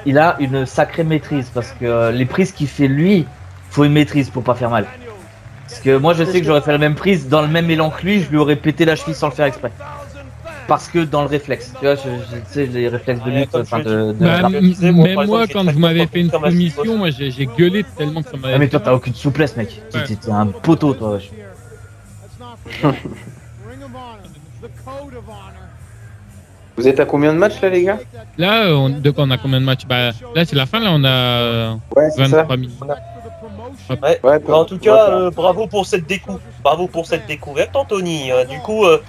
il a une sacrée maîtrise parce que les prises qu'il fait lui, faut une maîtrise pour pas faire mal. Parce que moi je sais que j'aurais fait la même prise dans le même élan que lui, je lui aurais pété la cheville sans le faire exprès. Parce que dans le réflexe, tu vois, je sais les réflexes de lutte, même moi quand vous m'avez fait une soumission, moi j'ai gueulé tellement que ça m'avait. Ah mais toi t'as aucune souplesse mec, t'es un poteau toi. Vous êtes à combien de matchs là, les gars? Là, on a combien de matchs? Bah, là, c'est la fin. Là, on a Ouais, c'est ça. 23 minutes. Ouais. Ouais, En tout cas, bravo pour cette découverte, Anthony. Du coup, Bah,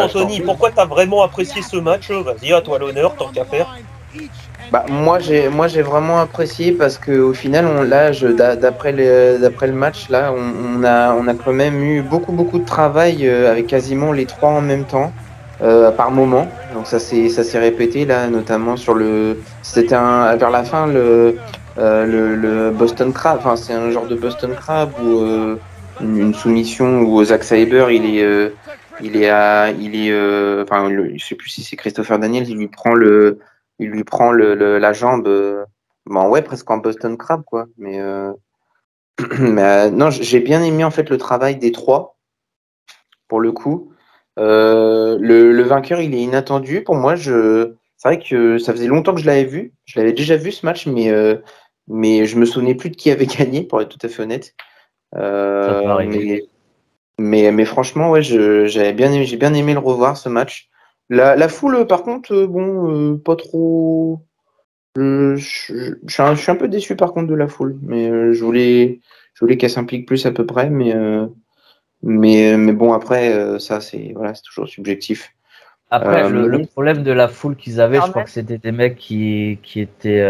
Anthony, pourquoi t'as vraiment apprécié ce match? Vas-y, à toi l'honneur, tant qu'à faire. Bah, moi j'ai vraiment apprécié parce que au final d'après le match là on a quand même eu beaucoup de travail avec quasiment les trois en même temps par moment, donc ça s'est répété là, notamment vers la fin le Boston Crab, enfin c'est un genre de Boston Crab ou une soumission où Zack Sabre je sais plus si c'est Christopher Daniels, il lui prend la jambe, ouais, presque en Boston Crab, quoi. Mais non, j'ai bien aimé en fait le travail des trois, pour le coup. Le vainqueur, il est inattendu. Pour moi, c'est vrai que ça faisait longtemps que je l'avais vu. Je l'avais déjà vu ce match, mais je me souvenais plus de qui avait gagné, pour être tout à fait honnête. Ça peut arriver. Mais franchement, ouais, j'ai bien aimé le revoir ce match. La foule, par contre, pas trop. Je suis un peu déçu par contre de la foule, mais je voulais qu'elle s'implique plus à peu près, mais bon après ça c'est voilà, c'est toujours subjectif. Après, Mais le bon, problème de la foule qu'ils avaient, je crois que c'était des mecs qui étaient,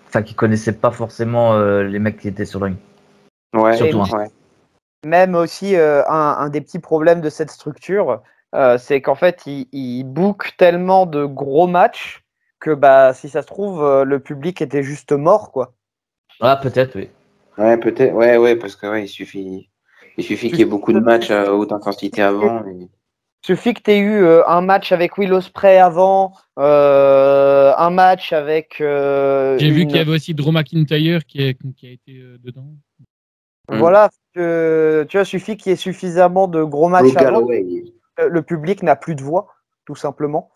enfin, qui connaissaient pas forcément les mecs qui étaient sur le ring. ouais, Surtout, hein. ouais. Même aussi, un des petits problèmes de cette structure, c'est qu'en fait, ils bookent tellement de gros matchs que, bah, si ça se trouve, le public était juste mort, quoi. Ah, peut-être, oui. Ouais, peut-être, ouais, parce que ouais, il suffit qu'il y ait beaucoup de matchs à haute intensité avant. Suffit que tu aies eu un match avec Will Ospreay avant, un match avec. J'ai vu qu'il y avait aussi Drew McIntyre qui a été dedans. Voilà, tu vois, suffit qu'il y ait suffisamment de gros matchs avant. Le public n'a plus de voix, tout simplement.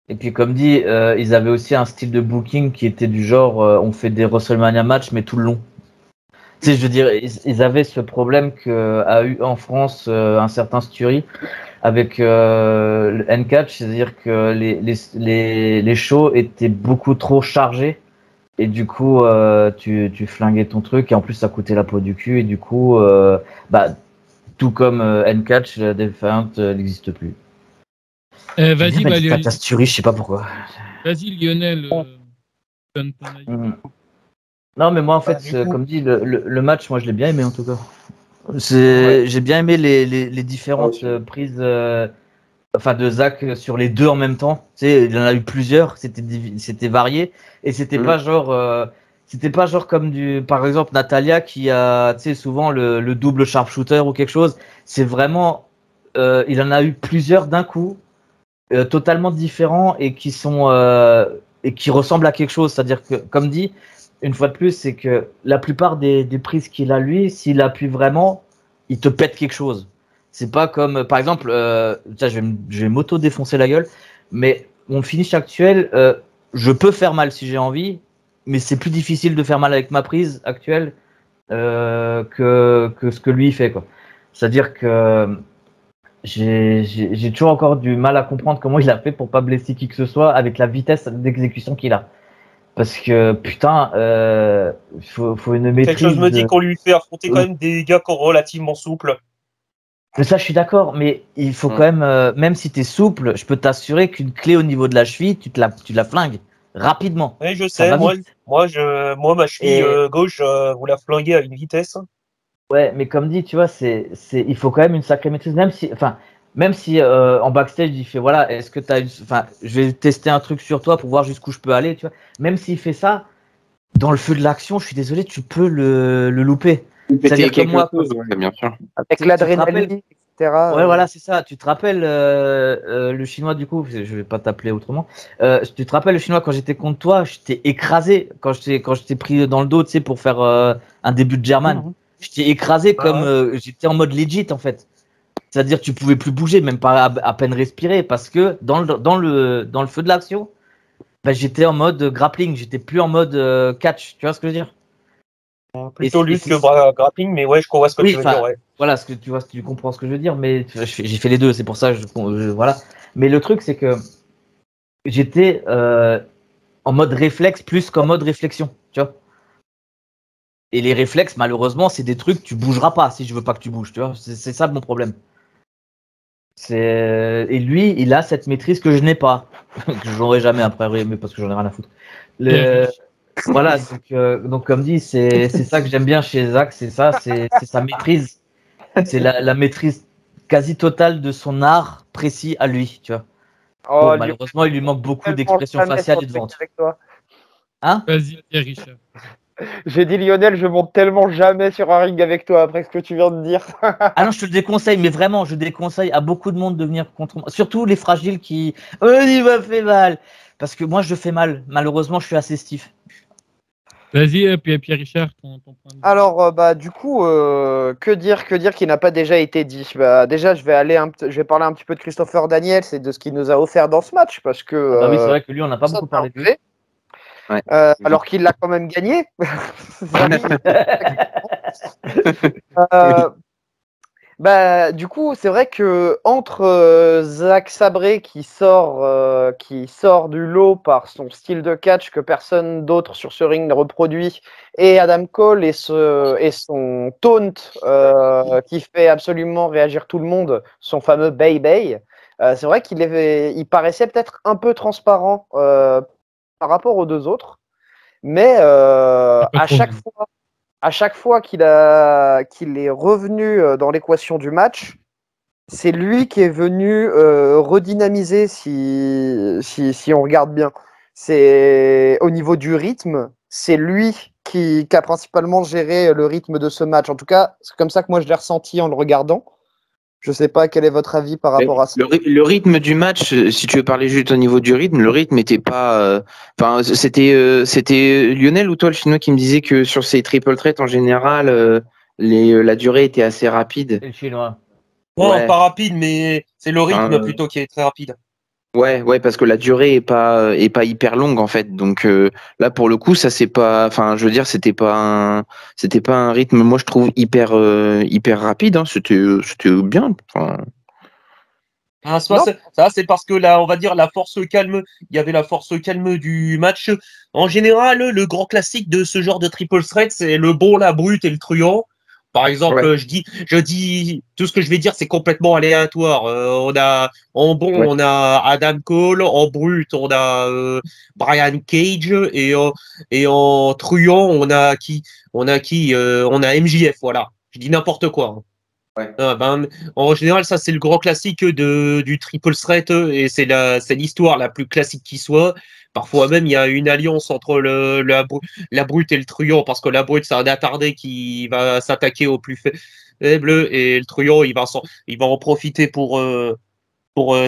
Et puis, comme dit, ils avaient aussi un style de booking qui était du genre, on fait des WrestleMania matchs, mais tout le long. Tu sais, je veux dire, ils avaient ce problème qu'a eu en France un certain Sturi avec le N-Catch, c'est-à-dire que les shows étaient beaucoup trop chargés et du coup, tu flinguais ton truc et en plus, ça coûtait la peau du cul et du coup, bah, tout comme N-Catch, Defiant n'existe plus. Vas-y, bah, Sturi, je sais pas pourquoi. Vas-y, Lionel. Donne ton avis. Non, mais moi, en fait, comme dit, le match, moi, je l'ai bien aimé, en tout cas. J'ai bien aimé les différentes prises enfin, de Zach sur les deux en même temps. Tu sais, il en a eu plusieurs, c'était varié. Et c'était pas genre comme par exemple, Natalia qui a, tu sais, souvent le double sharpshooter ou quelque chose. C'est vraiment, il en a eu plusieurs d'un coup, totalement différents et qui ressemblent à quelque chose. C'est-à-dire que, comme dit, une fois de plus, c'est que la plupart des prises qu'il a lui, s'il appuie vraiment, il te pète quelque chose. C'est pas comme, par exemple, je vais m'auto-défoncer la gueule, mais mon finish actuel, je peux faire mal si j'ai envie, mais c'est plus difficile de faire mal avec ma prise actuelle que ce que lui fait, quoi. C'est-à-dire que j'ai toujours encore du mal à comprendre comment il a fait pour pas blesser qui que ce soit avec la vitesse d'exécution qu'il a. Parce que putain, faut une maîtrise. Quelque chose me dit qu'on lui fait affronter quand même des gars qui sont relativement souples. Mais ça, je suis d'accord, mais il faut quand même si t'es souple, je peux t'assurer qu'une clé au niveau de la cheville, tu la flingues rapidement. Oui, je sais, moi ma cheville gauche, vous la flinguez à une vitesse. Ouais, mais comme dit, tu vois, il faut quand même une sacrée maîtrise, même si en backstage il fait voilà, est-ce que je vais tester un truc sur toi pour voir jusqu'où je peux aller, tu vois. Même s'il fait ça, dans le feu de l'action, je suis désolé, tu peux le louper. C'est-à-dire que moi, bien sûr. Avec l'adrénaline, etc. Ouais, voilà, c'est ça. Tu te rappelles le chinois du coup, je vais pas t'appeler autrement. Tu te rappelles le chinois quand j'étais contre toi, je t'ai écrasé quand je t'ai pris dans le dos, tu sais, pour faire un début de German. Je t'ai écrasé comme j'étais en mode legit en fait. C'est-à-dire tu pouvais plus bouger, même pas à peine respirer, parce que dans le feu de l'action, bah, j'étais en mode grappling, j'étais plus en mode catch. Tu vois ce que je veux dire? Plutôt lutte que bras grappling, mais ouais, je comprends ce que tu veux dire. Ouais. Voilà, ce que tu vois, tu comprends ce que je veux dire, mais j'ai fait les deux, c'est pour ça, voilà. Mais le truc, c'est que j'étais en mode réflexe plus qu'en mode réflexion, tu vois. Et les réflexes, malheureusement, c'est des trucs, tu bougeras pas si je veux pas que tu bouges, tu vois. C'est ça mon problème. Et lui, il a cette maîtrise que je n'ai pas, que j'aurai jamais après, mais parce que j'en ai rien à foutre. Voilà, donc comme dit, c'est ça que j'aime bien chez Zach, c'est ça, c'est sa maîtrise, c'est la maîtrise quasi totale de son art précis à lui, tu vois. Bon, malheureusement, il lui manque beaucoup d'expression faciale et de vente. Hein? Vas-y, Richard. J'ai dit Lionel, je monte tellement jamais sur un ring avec toi après ce que tu viens de dire. Ah non, je te le déconseille, mais vraiment, je déconseille à beaucoup de monde de venir contre moi. Surtout les fragiles qui. Oh, il m'a fait mal. Parce que moi, je fais mal. Malheureusement, je suis assez stiff. Vas-y, Pierre Richard, ton point de vue. Alors, du coup, que dire qui n'a pas déjà été dit. Déjà, je vais parler un petit peu de Christopher Daniels et de ce qu'il nous a offert dans ce match, parce que. Oui, c'est vrai que lui, on n'a pas beaucoup parlé de lui. Ouais. Alors qu'il l'a quand même gagné. Du coup, c'est vrai que entre Zach Sabré qui sort du lot par son style de catch que personne d'autre sur ce ring ne reproduit, et Adam Cole et son taunt qui fait absolument réagir tout le monde, son fameux Bay Bay, c'est vrai qu'il paraissait peut-être un peu transparent par rapport aux deux autres, mais à chaque fois qu'il est revenu dans l'équation du match, c'est lui qui est venu redynamiser si on regarde bien. C'est au niveau du rythme, c'est lui qui a principalement géré le rythme de ce match. En tout cas, c'est comme ça que moi je l'ai ressenti en le regardant. Je ne sais pas quel est votre avis par rapport à ça. Le rythme du match, si tu veux parler juste au niveau du rythme, le rythme n'était pas. Enfin, c'était Lionel ou toi le Chinois qui me disait que sur ces triple threats en général, la durée était assez rapide. C'est le Chinois. Non, Ouais. pas rapide, mais c'est le rythme plutôt qui est très rapide. Ouais, parce que la durée est pas hyper longue en fait. Donc là pour le coup, ça c'est pas. Enfin, je veux dire, c'était pas un rythme. Moi, je trouve hyper rapide. Hein. C'était bien. Enfin... Ça, c'est parce que là, on va dire la force calme. Il y avait la force calme du match. En général, le grand classique de ce genre de triple threat, c'est le bon, la brute et le truand. Par exemple, Ouais. je dis tout ce que je vais dire, c'est complètement aléatoire. On a Adam Cole, en brut, on a Brian Cage et en truand, on a MJF, voilà. Je dis n'importe quoi. Hein. Ouais. En général, ça c'est le grand classique du triple threat et c'est l'histoire la plus classique qui soit. Parfois même, il y a une alliance entre la brute et le truand parce que la brute, c'est un attardé qui va s'attaquer au plus faible et le truand, il va en profiter pour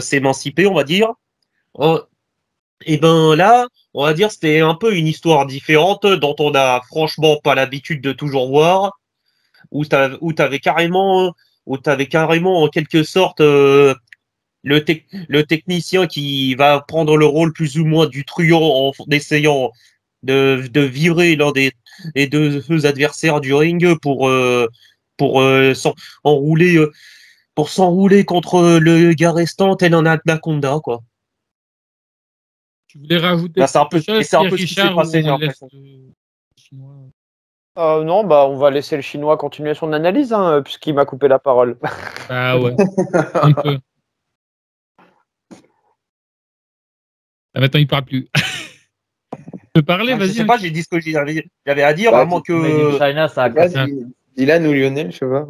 s'émanciper, on va dire. Et ben là, on va dire c'était un peu une histoire différente dont on a franchement pas l'habitude de toujours voir, où t'avais carrément en quelque sorte le technicien qui va prendre le rôle plus ou moins du truand en essayant de virer l'un des deux adversaires du ring pour s'enrouler contre le gars restant tel un anaconda, quoi. Tu voulais rajouter Là, c'est un peu quelque chose, ce qui s'est Richard, passé, j'ai ou on laisse l'impression. Chinois? Non, on va laisser le Chinois continuer son analyse, puisqu'il m'a coupé la parole. Bah ouais, on peut. Maintenant, il ne parle plus. Tu peux parler, vas-y. Je sais pas, j'ai dit ce que j'avais à dire, à moins que. China, ça a cassé. Dylan ou Lionel, je sais pas.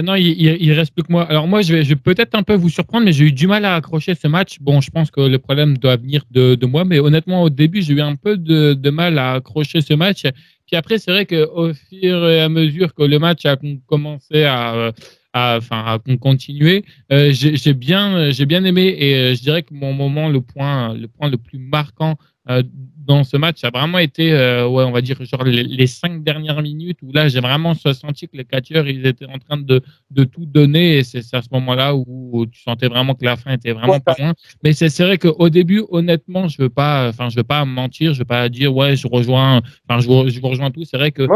Non, il reste plus que moi. Alors moi, je vais peut-être un peu vous surprendre, mais j'ai eu du mal à accrocher ce match. Bon, je pense que le problème doit venir de moi, mais honnêtement, au début, j'ai eu un peu de mal à accrocher ce match. Puis après, c'est vrai qu'au fur et à mesure que le match a commencé à continuer, j'ai bien aimé, et je dirais que mon moment, le point le plus marquant dans ce match, ça a vraiment été, ouais, on va dire, genre les 5 dernières minutes où là, j'ai vraiment senti que les catcheurs, ils étaient en train de tout donner. Et c'est à ce moment-là où tu sentais vraiment que la fin était vraiment pas loin. Mais c'est vrai qu'au début, honnêtement, je veux pas mentir, je veux pas dire, ouais, je vous rejoins tout. C'est vrai que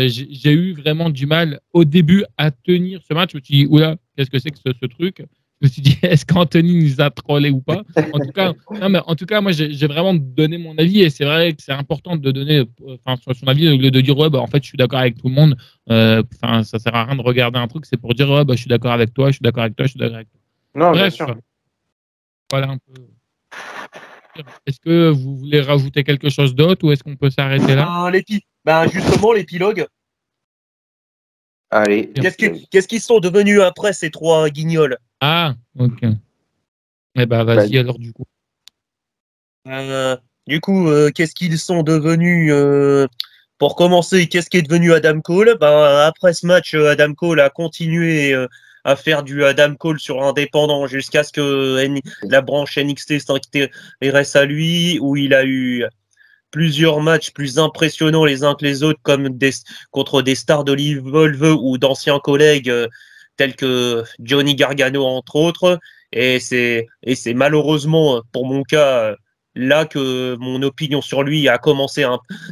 j'ai eu vraiment du mal au début à tenir ce match. Je me suis dit, oula, qu'est-ce que c'est que ce truc? Je me suis dit, est-ce qu'Anthony nous a trollé ou pas? En tout cas, moi, j'ai vraiment donné mon avis et c'est vrai que c'est important de donner son avis au lieu de dire, ouais, bah, en fait, je suis d'accord avec tout le monde. Ça sert à rien de regarder un truc, c'est pour dire, ouais, bah, je suis d'accord avec toi, je suis d'accord avec toi, je suis d'accord avec toi. Non, bref, bien sûr. Voilà un peu. Est-ce que vous voulez rajouter quelque chose d'autre ou est-ce qu'on peut s'arrêter là? Justement, l'épilogue. Allez. Qu'est-ce qu'ils sont devenus après ces 3 guignols? Ah, ok. Eh ben, vas-y alors du coup. Qu'est-ce qu'ils sont devenus pour commencer, qu'est-ce qui est devenu Adam Cole? Après ce match, Adam Cole a continué à faire du Adam Cole sur indépendant jusqu'à ce que la branche NXT s'intéresse à lui, où il a eu plusieurs matchs plus impressionnants les uns que les autres, comme contre des stars d'Evolve ou d'anciens collègues tels que Johnny Gargano, entre autres. Et c'est malheureusement, pour mon cas, là que mon opinion sur lui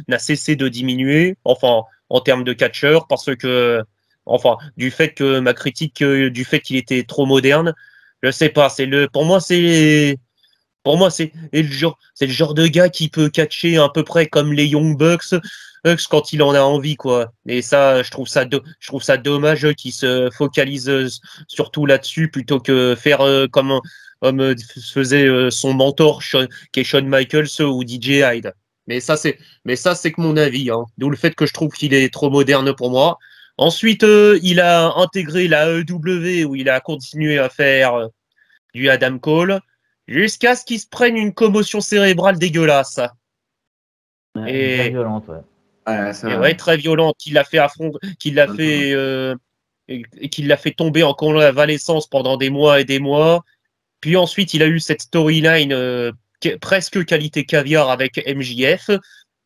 n'a cessé de diminuer, enfin, en termes de catcheur, parce que, enfin, du fait que ma critique, du fait qu'il était trop moderne, je sais pas, pour moi, c'est le genre de gars qui peut catcher à peu près comme les Young Bucks quand il en a envie, quoi. Et ça, je trouve ça dommage qu'il se focalise surtout là-dessus plutôt que faire comme faisait son mentor, qui est Shawn Michaels ou DJ Hyde. Mais ça, c'est que mon avis, hein. D'où le fait que je trouve qu'il est trop moderne pour moi. Ensuite, il a intégré la AEW où il a continué à faire du Adam Cole. Jusqu'à ce qu'il se prenne une commotion cérébrale dégueulasse. Très violente, ouais. Très violente, qui l'a fait tomber en convalescence pendant des mois et des mois. Puis ensuite, il a eu cette storyline presque qualité caviar avec MJF.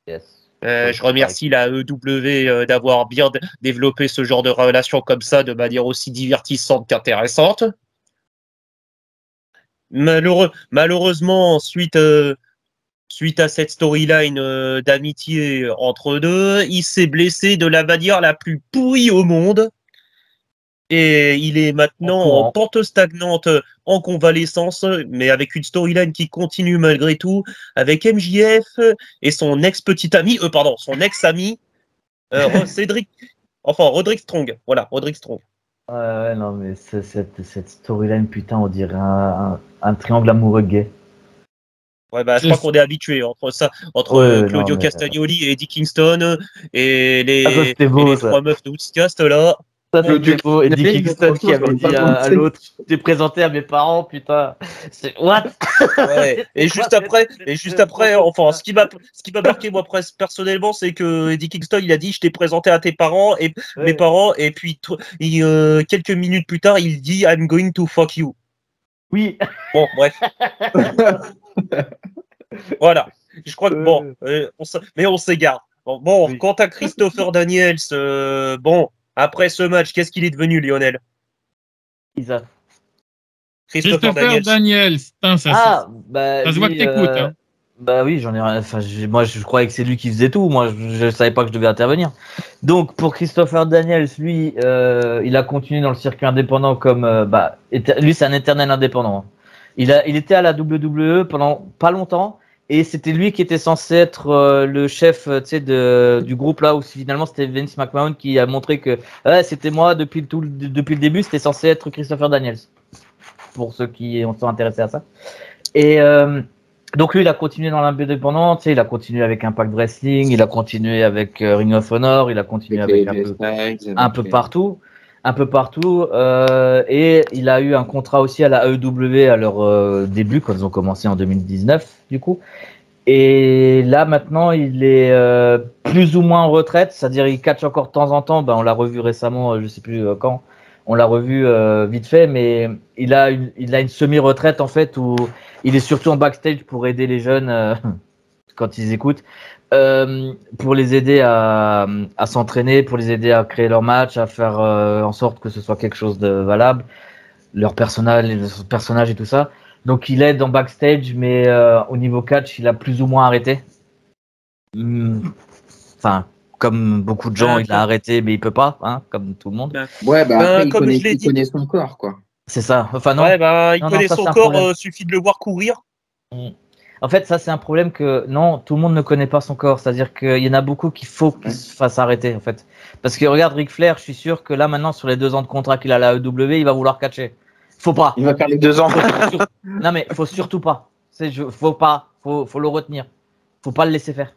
Yes. Je remercie la EW d'avoir bien développé ce genre de relation comme ça de manière aussi divertissante qu'intéressante. Malheureusement, suite à cette storyline d'amitié entre deux, il s'est blessé de la manière la plus pourrie au monde. Et il est maintenant en pente stagnante, en convalescence, mais avec une storyline qui continue malgré tout, avec MJF et son ex-petit ami, son ex-ami, Roderick Strong. Voilà, Roderick Strong. Ouais, non, mais cette storyline, putain, on dirait un triangle amoureux gay. Ouais, je crois qu'on est habitué entre Claudio Castagnoli et Eddie Kingston et les 3 meufs de Woodcast là. Ça, c'était beau. Eddie Kingston qui avait dit à l'autre, je t'ai présenté à mes parents, putain. C'est what? Ouais. Et juste après, enfin, ce qui m'a marqué moi personnellement, c'est que Eddie Kingston, il a dit, je t'ai présenté à tes parents et mes parents, et puis quelques minutes plus tard, il dit, I'm going to fuck you. Oui. Bon, bref. Voilà. Je crois que mais on s'égare. Bon, quant à Christopher Daniels, après ce match, qu'est-ce qu'il est devenu, Lionel? Isa. Christopher Daniels. Putain, ça se voit que t'écoutes. Hein. Bah oui, j'en ai rien. Enfin, moi, je croyais que c'est lui qui faisait tout. Moi, je savais pas que je devais intervenir. Donc, pour Christopher Daniels, lui, il a continué dans le circuit indépendant comme. Lui, c'est un éternel indépendant. Il était à la WWE pendant pas longtemps. Et c'était lui qui était censé être le chef, du groupe là où finalement c'était Vince McMahon qui a montré que c'était moi depuis le début, c'était censé être Christopher Daniels. Pour ceux qui sont intéressés à ça. Et donc lui, il a continué dans l'indépendant, il a continué avec Impact Wrestling, il a continué avec Ring of Honor, il a continué avec un peu partout. Et il a eu un contrat aussi à la AEW à leur début, quand ils ont commencé en 2019, du coup. Et là, maintenant, il est plus ou moins en retraite, c'est-à-dire il catch encore de temps en temps. On l'a revu récemment, je sais plus quand. On l'a revu vite fait, mais il a une semi-retraite, en fait, où il est surtout en backstage pour aider les jeunes, quand ils écoutent, pour les aider à s'entraîner, pour les aider à créer leur match, à faire en sorte que ce soit quelque chose de valable, leur personnage et tout ça. Donc il aide en backstage, mais au niveau catch, il a plus ou moins arrêté. Enfin, comme beaucoup de gens, il a arrêté, mais il peut pas, hein, comme tout le monde. Ouais, après, il comme connaît, je l'ai il dit. connaît son corps, quoi. C'est ça. Enfin non. Ouais, il Non, connaît ça, son c'est un corps, problème. suffit de le voir courir. En fait, ça c'est un problème que non, tout le monde ne connaît pas son corps. C'est-à-dire qu'il y en a beaucoup qu'il faut qu'ils se fassent arrêter, en fait. Parce que regarde Ric Flair, je suis sûr que là maintenant sur les 2 ans de contrat qu'il a à la AEW, il va vouloir catcher. Faut pas. Il va faire les 2 ans. Non mais faut surtout pas. Faut pas. Faut le retenir. Faut pas le laisser faire.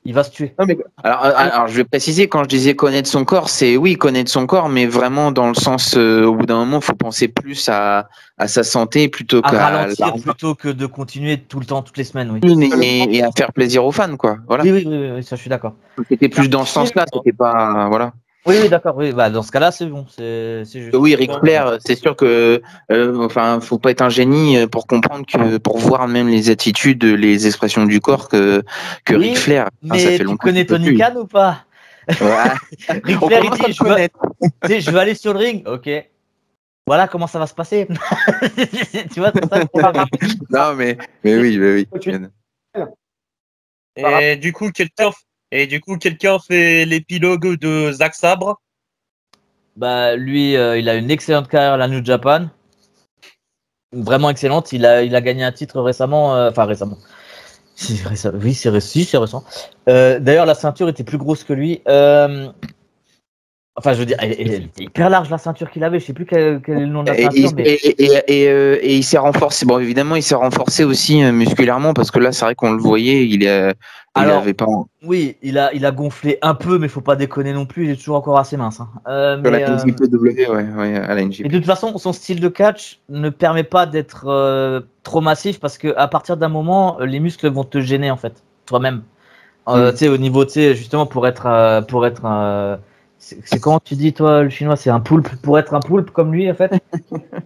Il va se tuer. Non, mais, alors, je vais préciser, quand je disais connaître son corps, c'est oui, connaître son corps, mais vraiment dans le sens, au bout d'un moment, il faut penser plus à sa santé plutôt À qu'à ralentir plutôt que de continuer tout le temps, toutes les semaines, oui. et à faire plaisir aux fans, quoi. Voilà. Oui, ça je suis d'accord. C'était plus dans ce sens-là, c'était pas, voilà. Oui, d'accord. Oui, bah dans ce cas-là, c'est bon, c'est juste. Oui, Ric Flair, c'est sûr que, faut pas être un génie pour comprendre que, pour voir même les attitudes, les expressions du corps que Oui, Ric Flair. Mais ça fait tu longtemps connais qu'il peut Tony plus. Khan ou pas? Ouais. Ric On Flair, il commence à dit, le connaître. je veux aller sur le ring. Ok. Voilà comment ça va se passer. Tu vois, c'est ça le problème. Non, mais oui. Et du coup, quelqu'un fait l'épilogue de Zack Sabre. Bah, lui, il a une excellente carrière à la New Japan. Vraiment excellente. Il a gagné un titre récemment. Enfin, récemment. Oui, c'est récent. D'ailleurs, la ceinture était plus grosse que lui. Enfin, je veux dire, elle était hyper large la ceinture qu'il avait. Je sais plus quel est le nom de la ceinture. Et il s'est renforcé. Bon, évidemment, il s'est renforcé aussi musculairement parce que là, c'est vrai qu'on le voyait. Il avait pas. Oui, il a gonflé un peu, mais faut pas déconner non plus. Il est toujours encore assez mince. Hein. Sur la NJPW, ouais, à la NJP. Et de toute façon, son style de catch ne permet pas d'être trop massif parce que à partir d'un moment, les muscles vont te gêner en fait, toi-même. Tu sais, au niveau, tu sais, justement pour être c'est comment tu dis toi le chinois, c'est un poulpe, pour être un poulpe comme lui en fait. Tu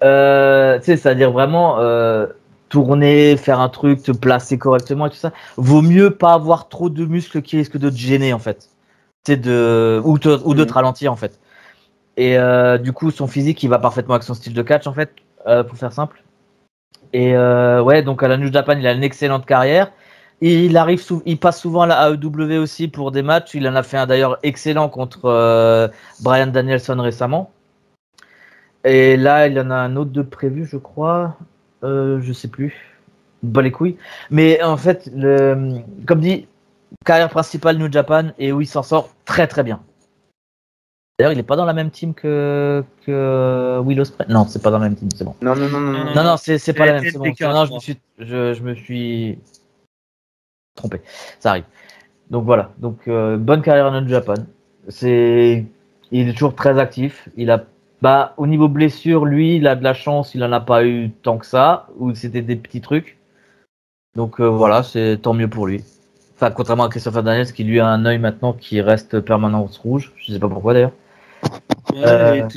sais, c'est-à-dire vraiment tourner, faire un truc, te placer correctement et tout ça. Vaut mieux pas avoir trop de muscles qui risquent de te gêner en fait. Tu sais, ou de te ralentir en fait. Et du coup, son physique, il va parfaitement avec son style de catch en fait, pour faire simple. Et ouais, donc à la New Japan, il a une excellente carrière. Il passe souvent à la AEW aussi pour des matchs. Il en a fait un d'ailleurs excellent contre Bryan Danielson récemment. Et là, il en a un autre de prévu, je crois. Je sais plus. Bah les couilles. Mais en fait, comme dit, carrière principale New Japan et où il s'en sort très très bien. D'ailleurs, il n'est pas dans la même team que Will Ospreay. Non, c'est pas dans la même team, c'est bon. Non, c'est pas la même. C'est bon. Non, je me suis trompé. Ça arrive. Donc voilà. Donc bonne carrière en New Japan. Il est toujours très actif. Au niveau blessure, lui, il a de la chance. Il en a pas eu tant que ça. Ou c'était des petits trucs. Donc voilà, c'est tant mieux pour lui. Enfin, contrairement à Christopher Daniels qui lui a un œil maintenant qui reste permanent rouge. Je sais pas pourquoi d'ailleurs. Il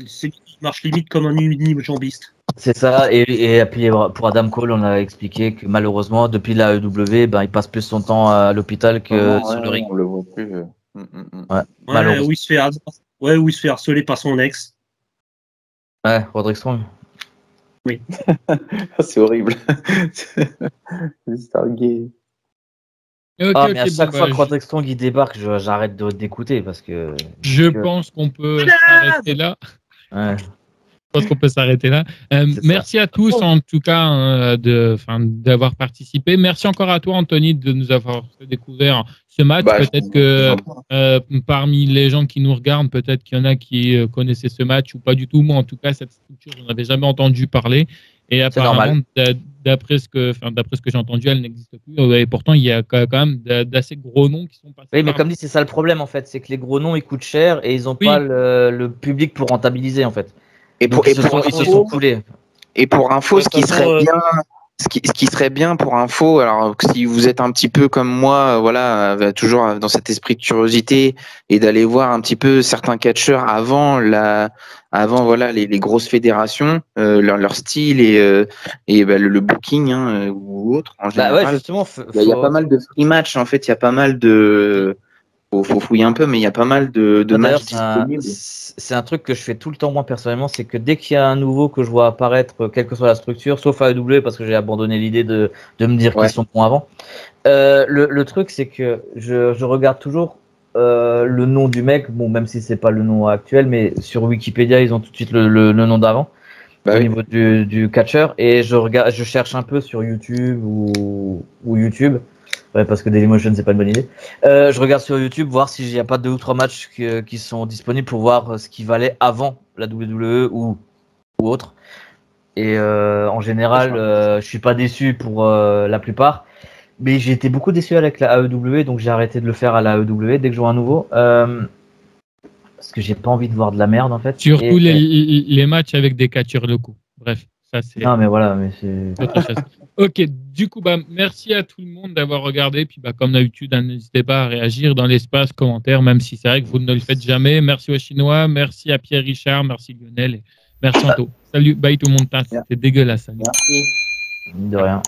marche limite comme un unijambiste. C'est ça, et puis pour Adam Cole, on a expliqué que malheureusement, depuis la AEW, il passe plus son temps à l'hôpital que sur le ring. On le voit plus. Où il se fait harceler par son ex. Ouais, Roderick Strong. Oui. C'est horrible. C'est gay. Mais à chaque fois que Roderick Strong il débarque, j'arrête d'écouter parce que. Je pense qu'on peut s'arrêter là. Ouais. Je pense qu'on peut s'arrêter là. Merci à tous, en tout cas, d'avoir participé. Merci encore à toi, Anthony, de nous avoir fait découvrir ce match. Peut-être que parmi les gens qui nous regardent, peut-être qu'il y en a qui connaissaient ce match ou pas du tout. Moi, en tout cas, cette structure, je n'en avais jamais entendu parler. Et apparemment, d'après ce que j'ai entendu, elle n'existe plus. Et pourtant, il y a quand même d'assez gros noms qui sont passés. Oui, mais comme dit, c'est ça le problème, en fait. C'est que les gros noms, ils coûtent cher et ils n'ont pas le public pour rentabiliser, en fait. Ils se sont coulés. Et pour info, ce qui serait bien, Ce qui serait bien pour info, alors si vous êtes un petit peu comme moi, voilà, toujours dans cet esprit de curiosité et d'aller voir un petit peu certains catcheurs avant voilà les grosses fédérations, leur style et le booking ou autre en général. Ouais, justement, il y a pas mal de free match en fait, il y a pas mal de faut fouiller un peu, mais il y a pas mal de matchs disponibles. C'est un truc que je fais tout le temps moi personnellement, c'est que dès qu'il y a un nouveau que je vois apparaître, quelle que soit la structure, sauf AEW parce que j'ai abandonné l'idée de me dire qu'ils sont bons avant. Le truc c'est que je regarde toujours le nom du mec, bon même si c'est pas le nom actuel, mais sur Wikipédia ils ont tout de suite le nom d'avant. Au niveau du catcher, et je cherche un peu sur YouTube ou YouTube. Ouais, parce que Dailymotion, c'est pas une bonne idée. Je regarde sur YouTube, voir s'il n'y a pas 2 ou 3 matchs qui sont disponibles pour voir ce qui valait avant la WWE ou autre. Et en général, je suis pas déçu pour la plupart. Mais j'ai été beaucoup déçu avec la AEW, donc j'ai arrêté de le faire à la AEW dès que je vois un nouveau. Parce que j'ai pas envie de voir de la merde en fait. Surtout les matchs avec des catcheurs locaux. Bref, ça c'est. Non mais voilà, mais c'est autre chose. Ok, du coup, merci à tout le monde d'avoir regardé. Puis comme d'habitude, n'hésitez pas à réagir dans l'espace commentaire, même si c'est vrai que vous ne le faites jamais. Merci aux Chinois, merci à Pierre Richard, merci Lionel, et merci Anto. Salut, bye tout le monde. C'était dégueulasse. Salut. Merci. De rien.